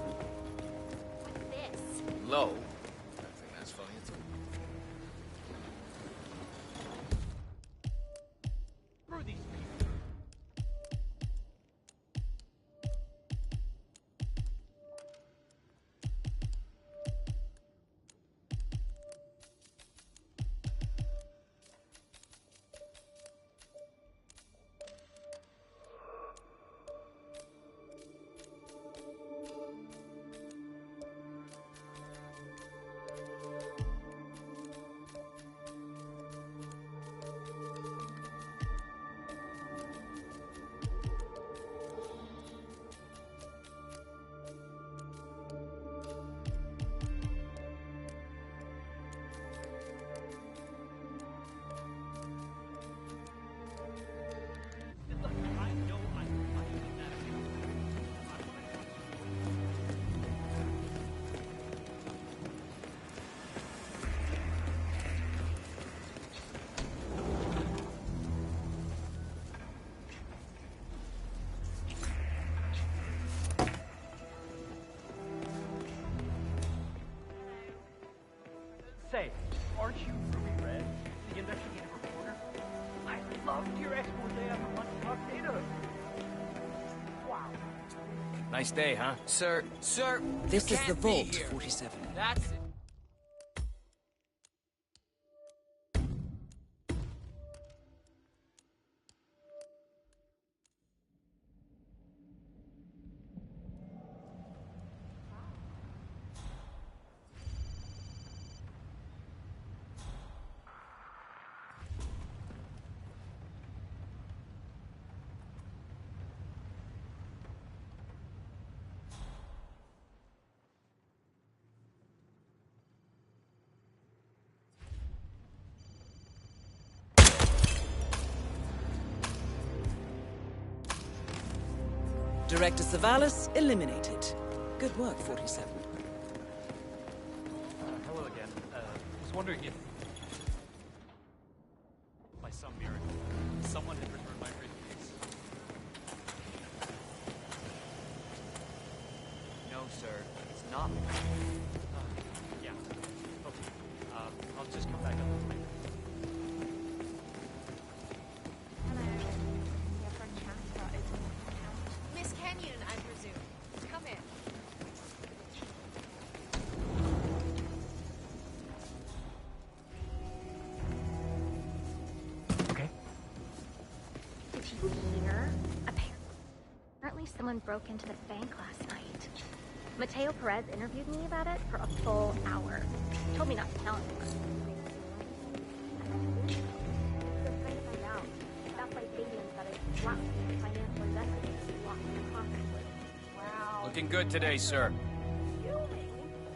Low? I don't think that's funny at all. Say, aren't you Ruby Red, the investigative reporter? I loved your expose on the Monkey data. Wow. Nice day, huh? Sir, This you is the can't be vault, here. 47. That's it. Director Savalas eliminated. Good work, 47. Hello again. Was wondering if, by some miracle, someone had returned my briefcase. No, sir. It's not. Yeah. Okay. I'll just come back up later. Miss Kenyon, I presume. Come in. Okay. Did you hear? Apparently someone broke into the bank last night. Mateo Perez interviewed me about it for a full hour. Told me not to tell anyone. Looking good today, sir.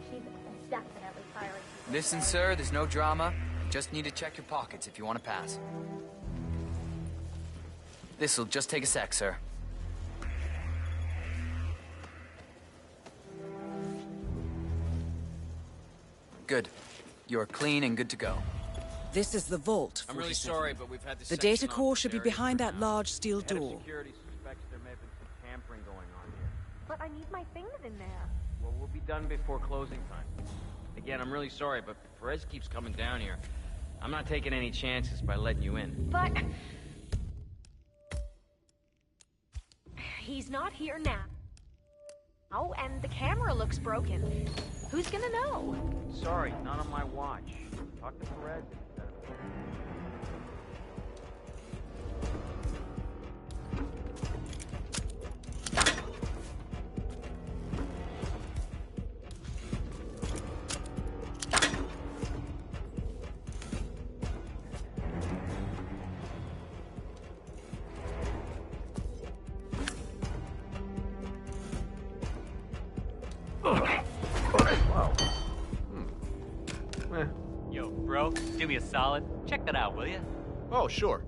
She's definitely firing. Listen, sir, there's no drama. You just need to check your pockets if you want to pass. This'll just take a sec, sir. Good. You're clean and good to go. This is the vault, 47. I'm really sorry, but we've had this The data section off core this should be area behind for that now. large steel Head of door. security suspects there may have been some tampering going on here. But I need my things in there. Well, we'll be done before closing time. Again, I'm really sorry, but Perez keeps coming down here. I'm not taking any chances by letting you in. But he's not here now. Oh, and the camera looks broken. Who's gonna know? Sorry, not on my watch. Talk to Perez instead. Wow. Yo, bro, do me a solid. Check that out, will ya? Oh, sure.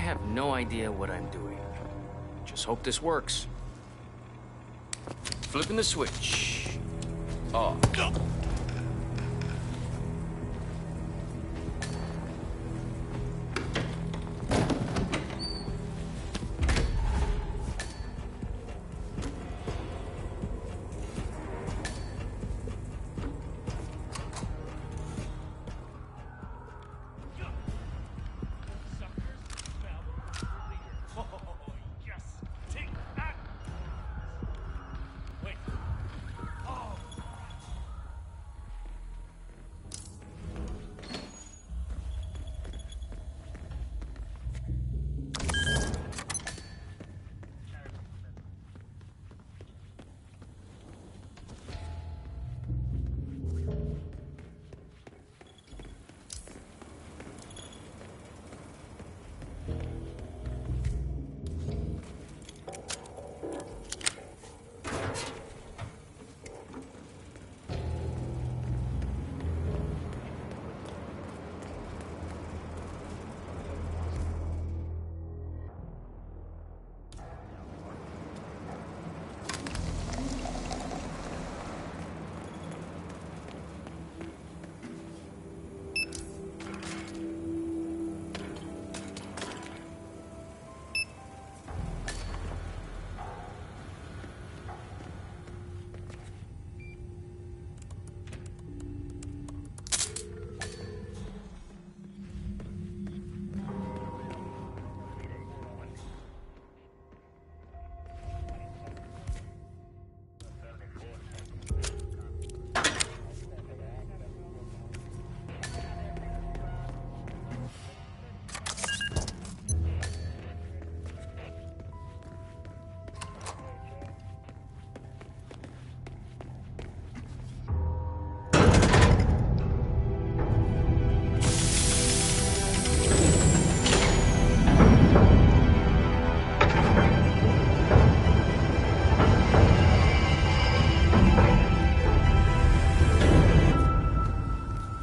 have no idea what I'm doing. Just hope this works. Flipping the switch. Oh.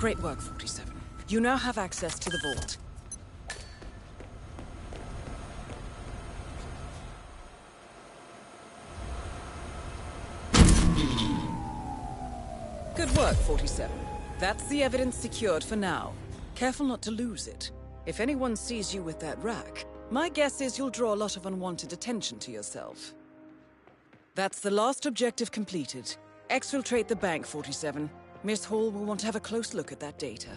Great work, 47. You now have access to the vault. Good work, 47. That's the evidence secured for now. Careful not to lose it. If anyone sees you with that rack, my guess is you'll draw a lot of unwanted attention to yourself. That's the last objective completed. Exfiltrate the bank, 47. Miss Hall will want to have a close look at that data.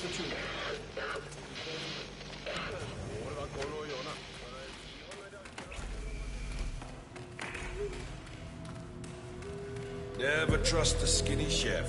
the tune? Never trust a skinny chef.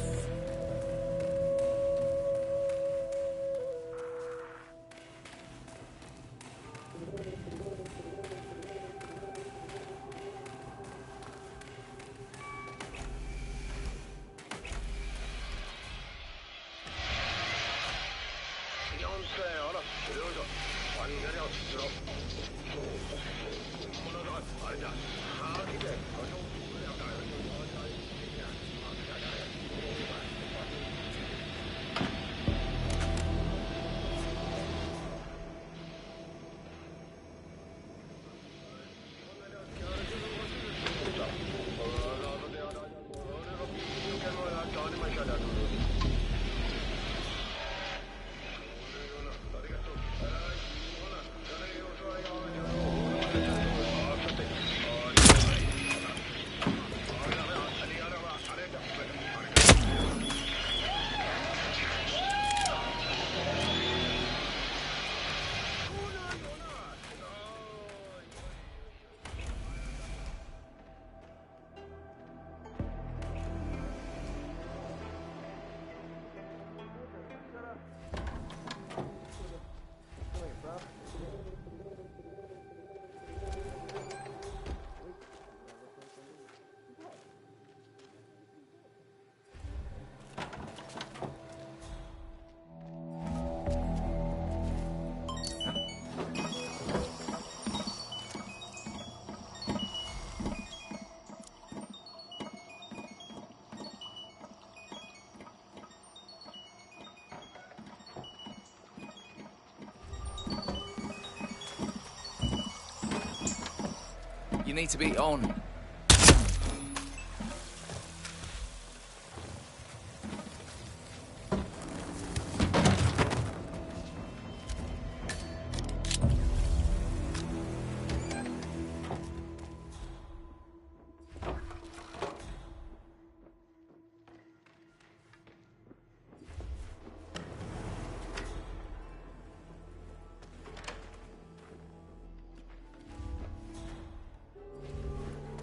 You need to be on.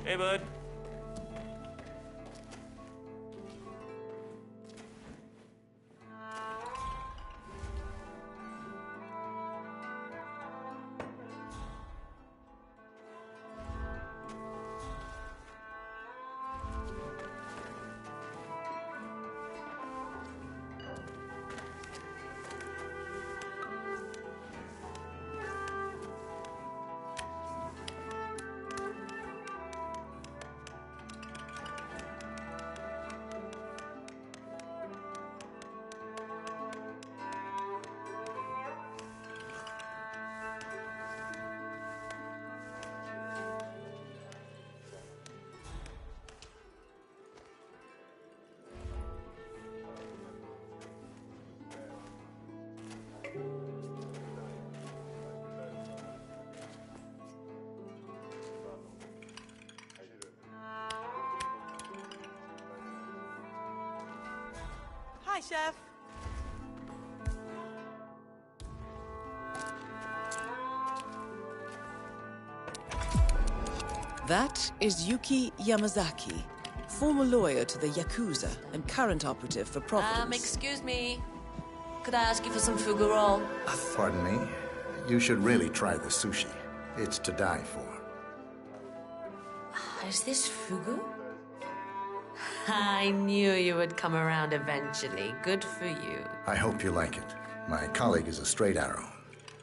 Hey, bud. Hi, Chef. That is Yuki Yamazaki, former lawyer to the Yakuza and current operative for Providence. Excuse me. Could I ask you for some fugu roll? Pardon me? You should really try the sushi. It's to die for. Is this fugu? I knew you would come around eventually. Good for you. I hope you like it. My colleague is a straight arrow.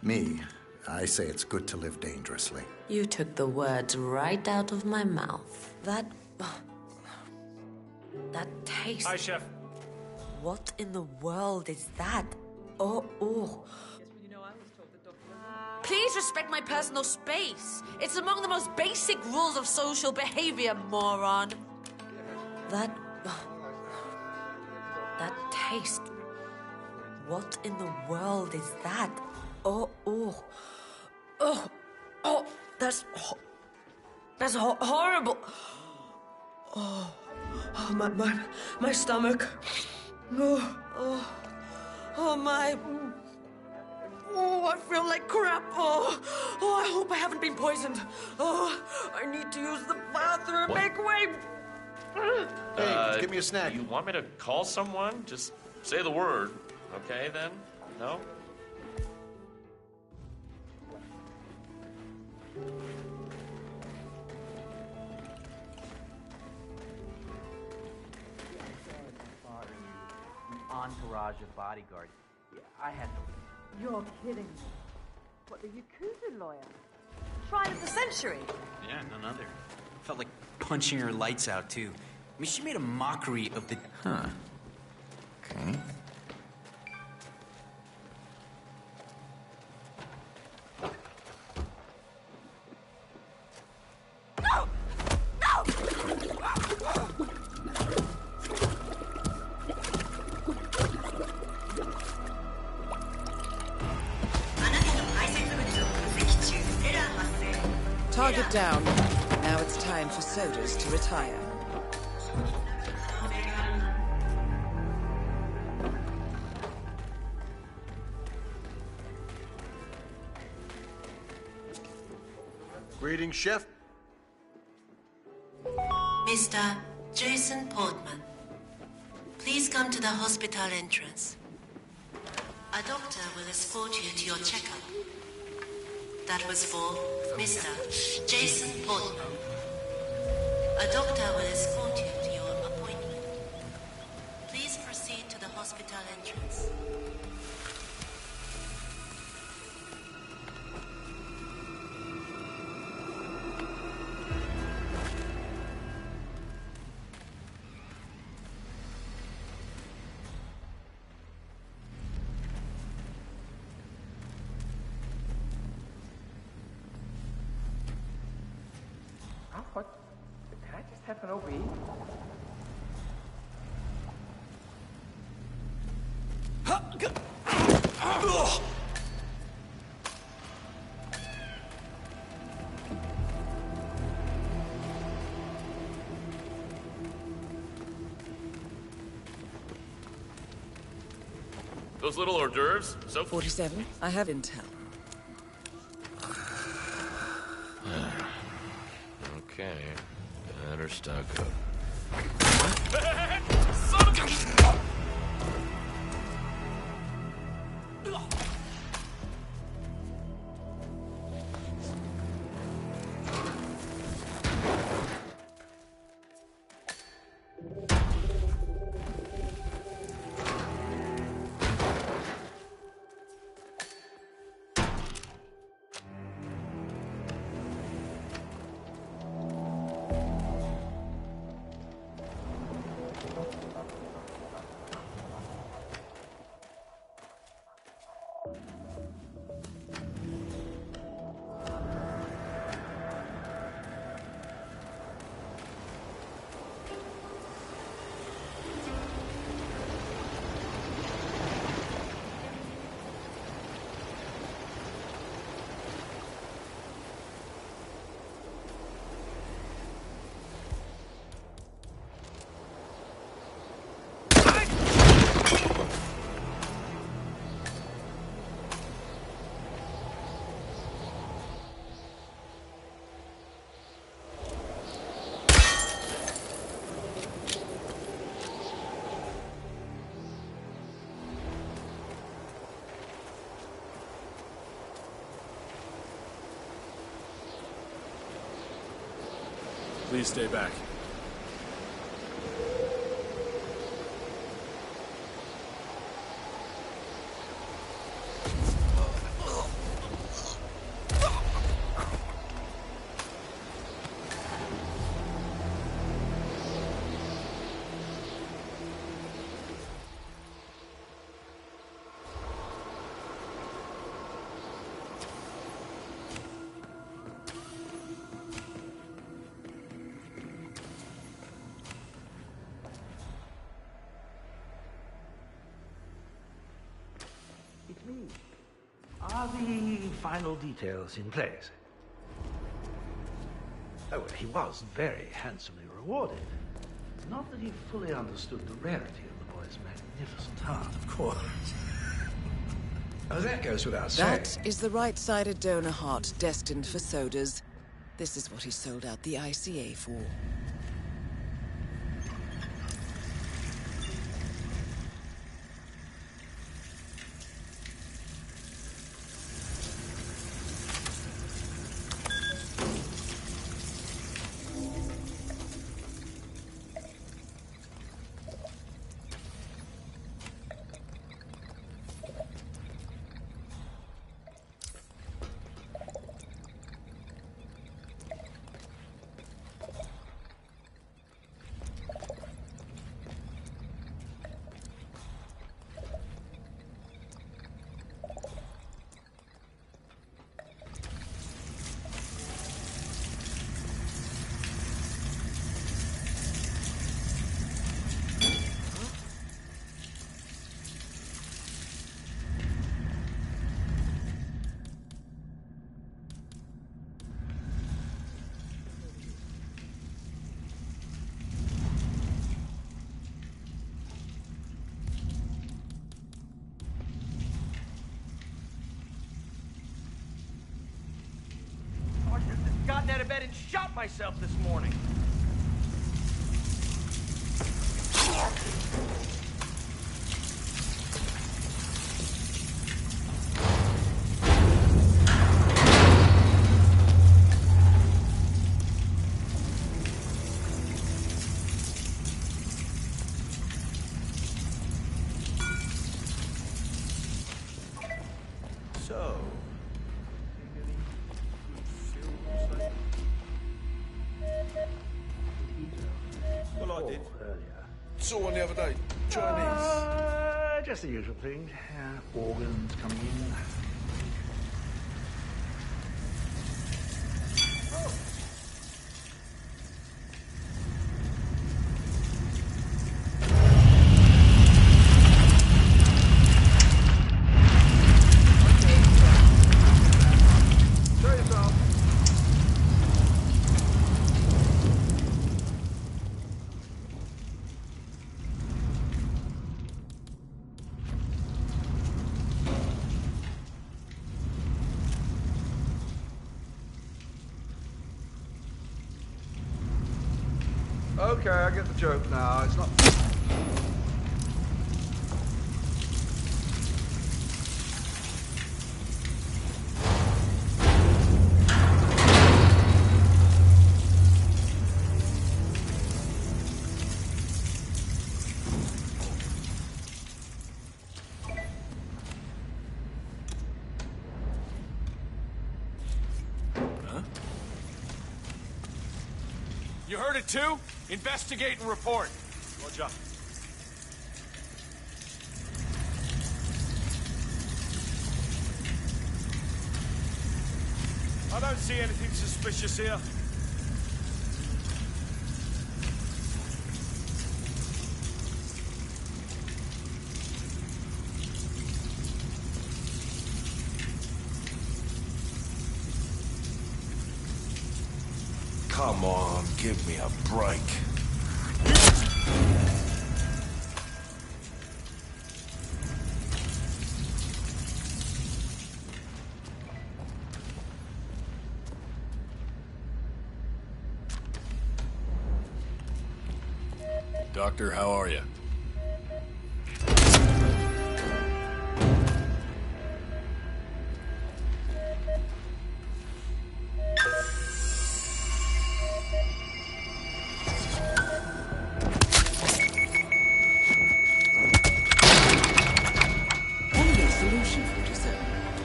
Me, I say it's good to live dangerously. You took the words right out of my mouth. That taste. Hi, Chef. What in the world is that? Oh. Please respect my personal space. It's among the most basic rules of social behavior, moron. That taste. What in the world is that? Oh. That's horrible. Oh, my stomach. Oh, my... Oh, I feel like crap. Oh, I hope I haven't been poisoned. Oh, I need to use the bathroom. What? Make way. Hey, give me a snack. You want me to call someone? Just say the word. Okay, then? No? Entourage of bodyguards. Yeah, I had to. You're kidding me. What, the Yakuza lawyer? Trial of the century? Yeah, none other. Felt like punching her lights out, too. I mean, she made a mockery of the... Huh. Okay. No! No! Target down. Now it's time for soldiers to retire. Greetings, Chef. Mr. Jason Portman, please come to the hospital entrance. A doctor will escort you to your checkup. That was for Mr. Jason Portman. A doctor will escort you to your appointment. Please proceed to the hospital entrance. What? Did I just have an OB? Those little hors d'oeuvres, so... 47, I have intel. Okay, better stock up. Please stay back. It's me. Are the final details in place? Oh, well, he was very handsomely rewarded. Not that he fully understood the rarity of the boy's magnificent heart, of course. Oh, that goes without saying. That is the right-sided donor heart destined for sodas. This is what he sold out the ICA for. Gotten out of bed and shot myself this morning. So, well, I did. Earlier. Saw one the other day. Chinese. Just the usual thing. Organs coming in. Okay, I get the joke now. It's not... You heard it too? Investigate and report. Roger. I don't see anything suspicious here. Come on, give me a break. Doctor, how are you?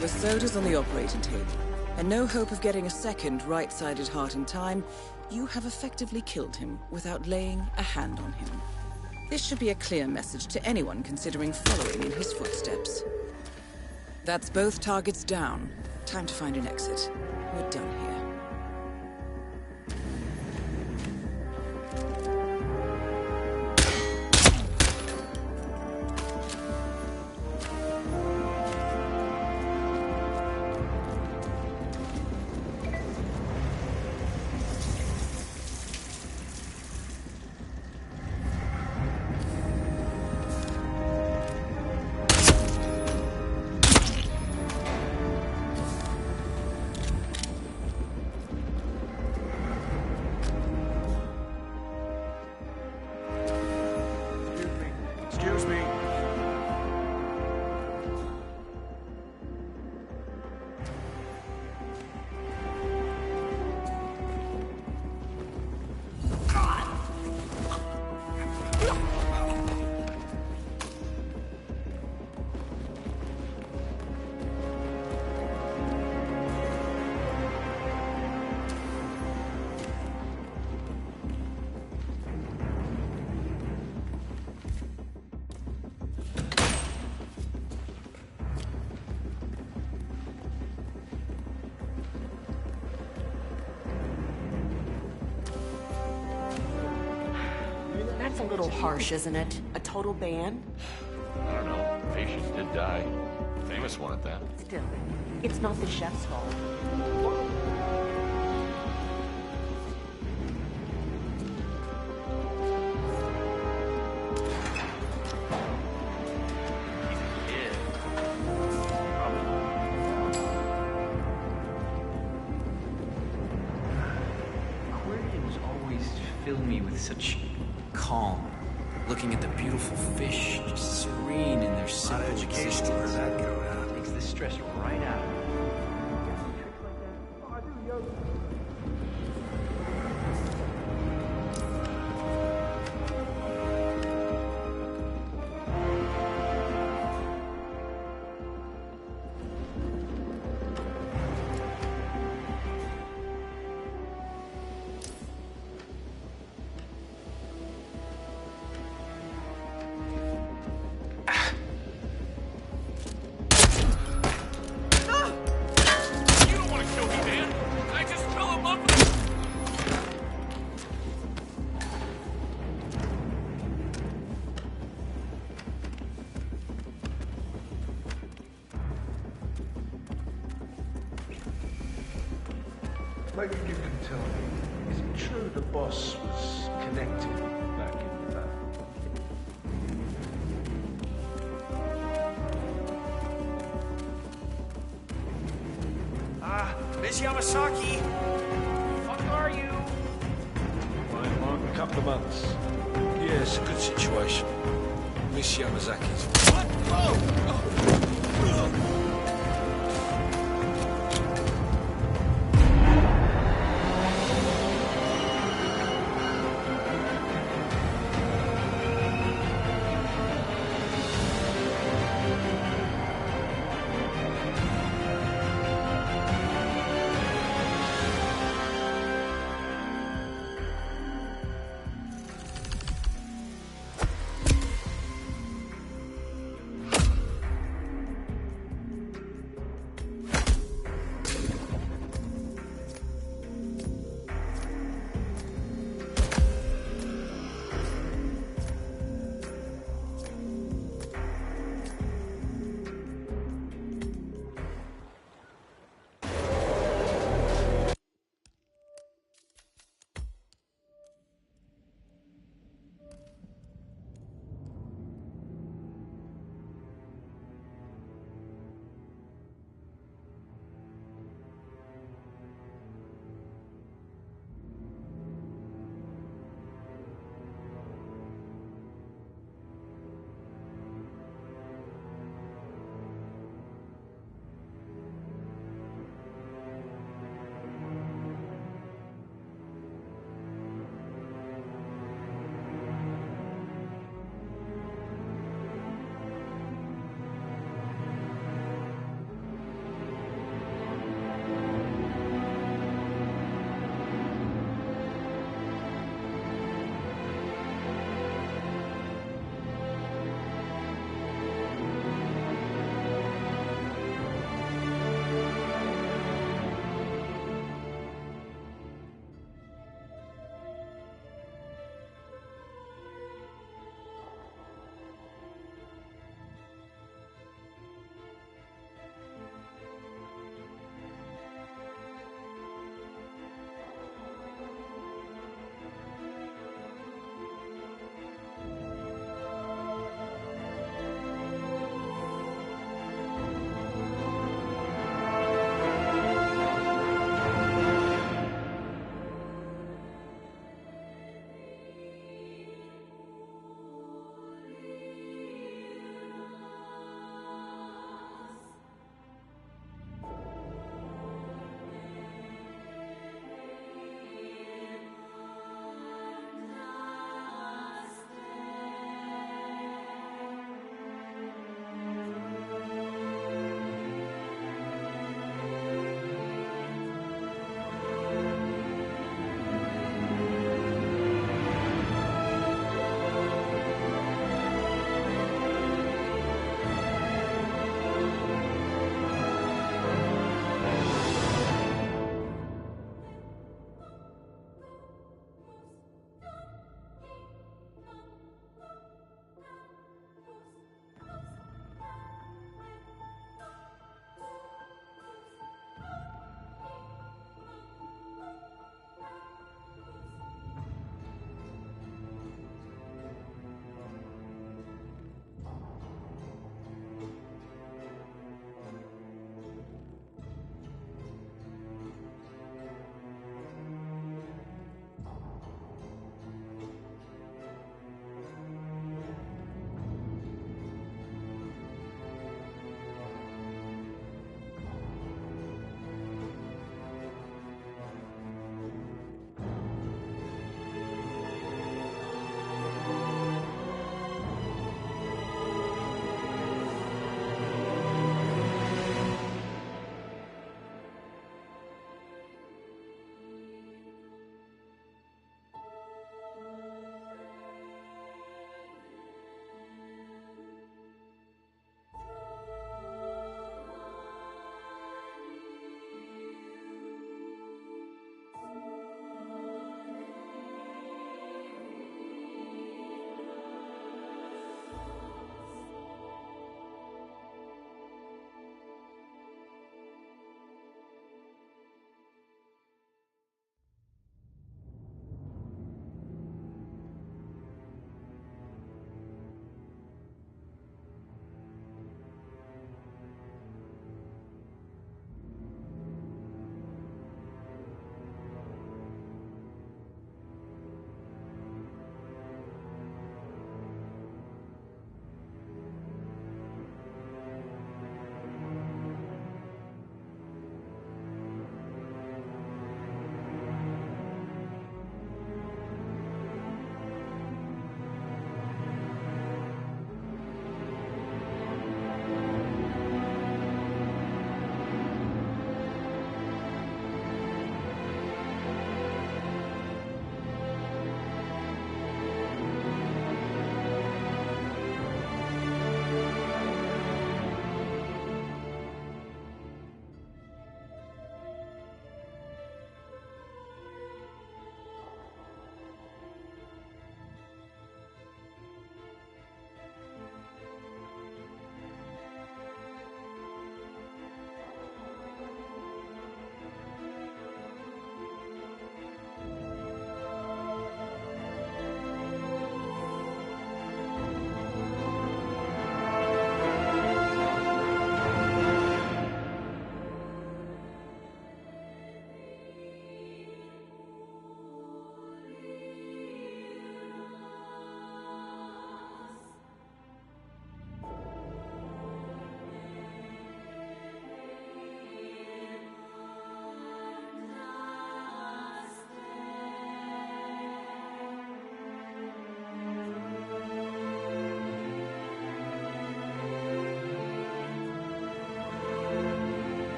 The soda's on the operating table, and no hope of getting a second right-sided heart in time, you have effectively killed him without laying a hand on him. This should be a clear message to anyone considering following in his footsteps. That's both targets down. Time to find an exit. We're done here. That's a little harsh, isn't it? A total ban? I don't know. Patient did die. Famous one at that. Still, it's not the chef's fault. Aquariums always fill me with such calm. Looking at the beautiful fish, just serene in their simple existence. Where'd that go, huh? Takes the stress right out of it. Maybe you can tell me, is it true the boss was connected back in the day? Miss Yamasaki! What are you? Fine, Mark, a couple of months. Yeah, it's a good situation. Miss Yamazaki's. What? Oh!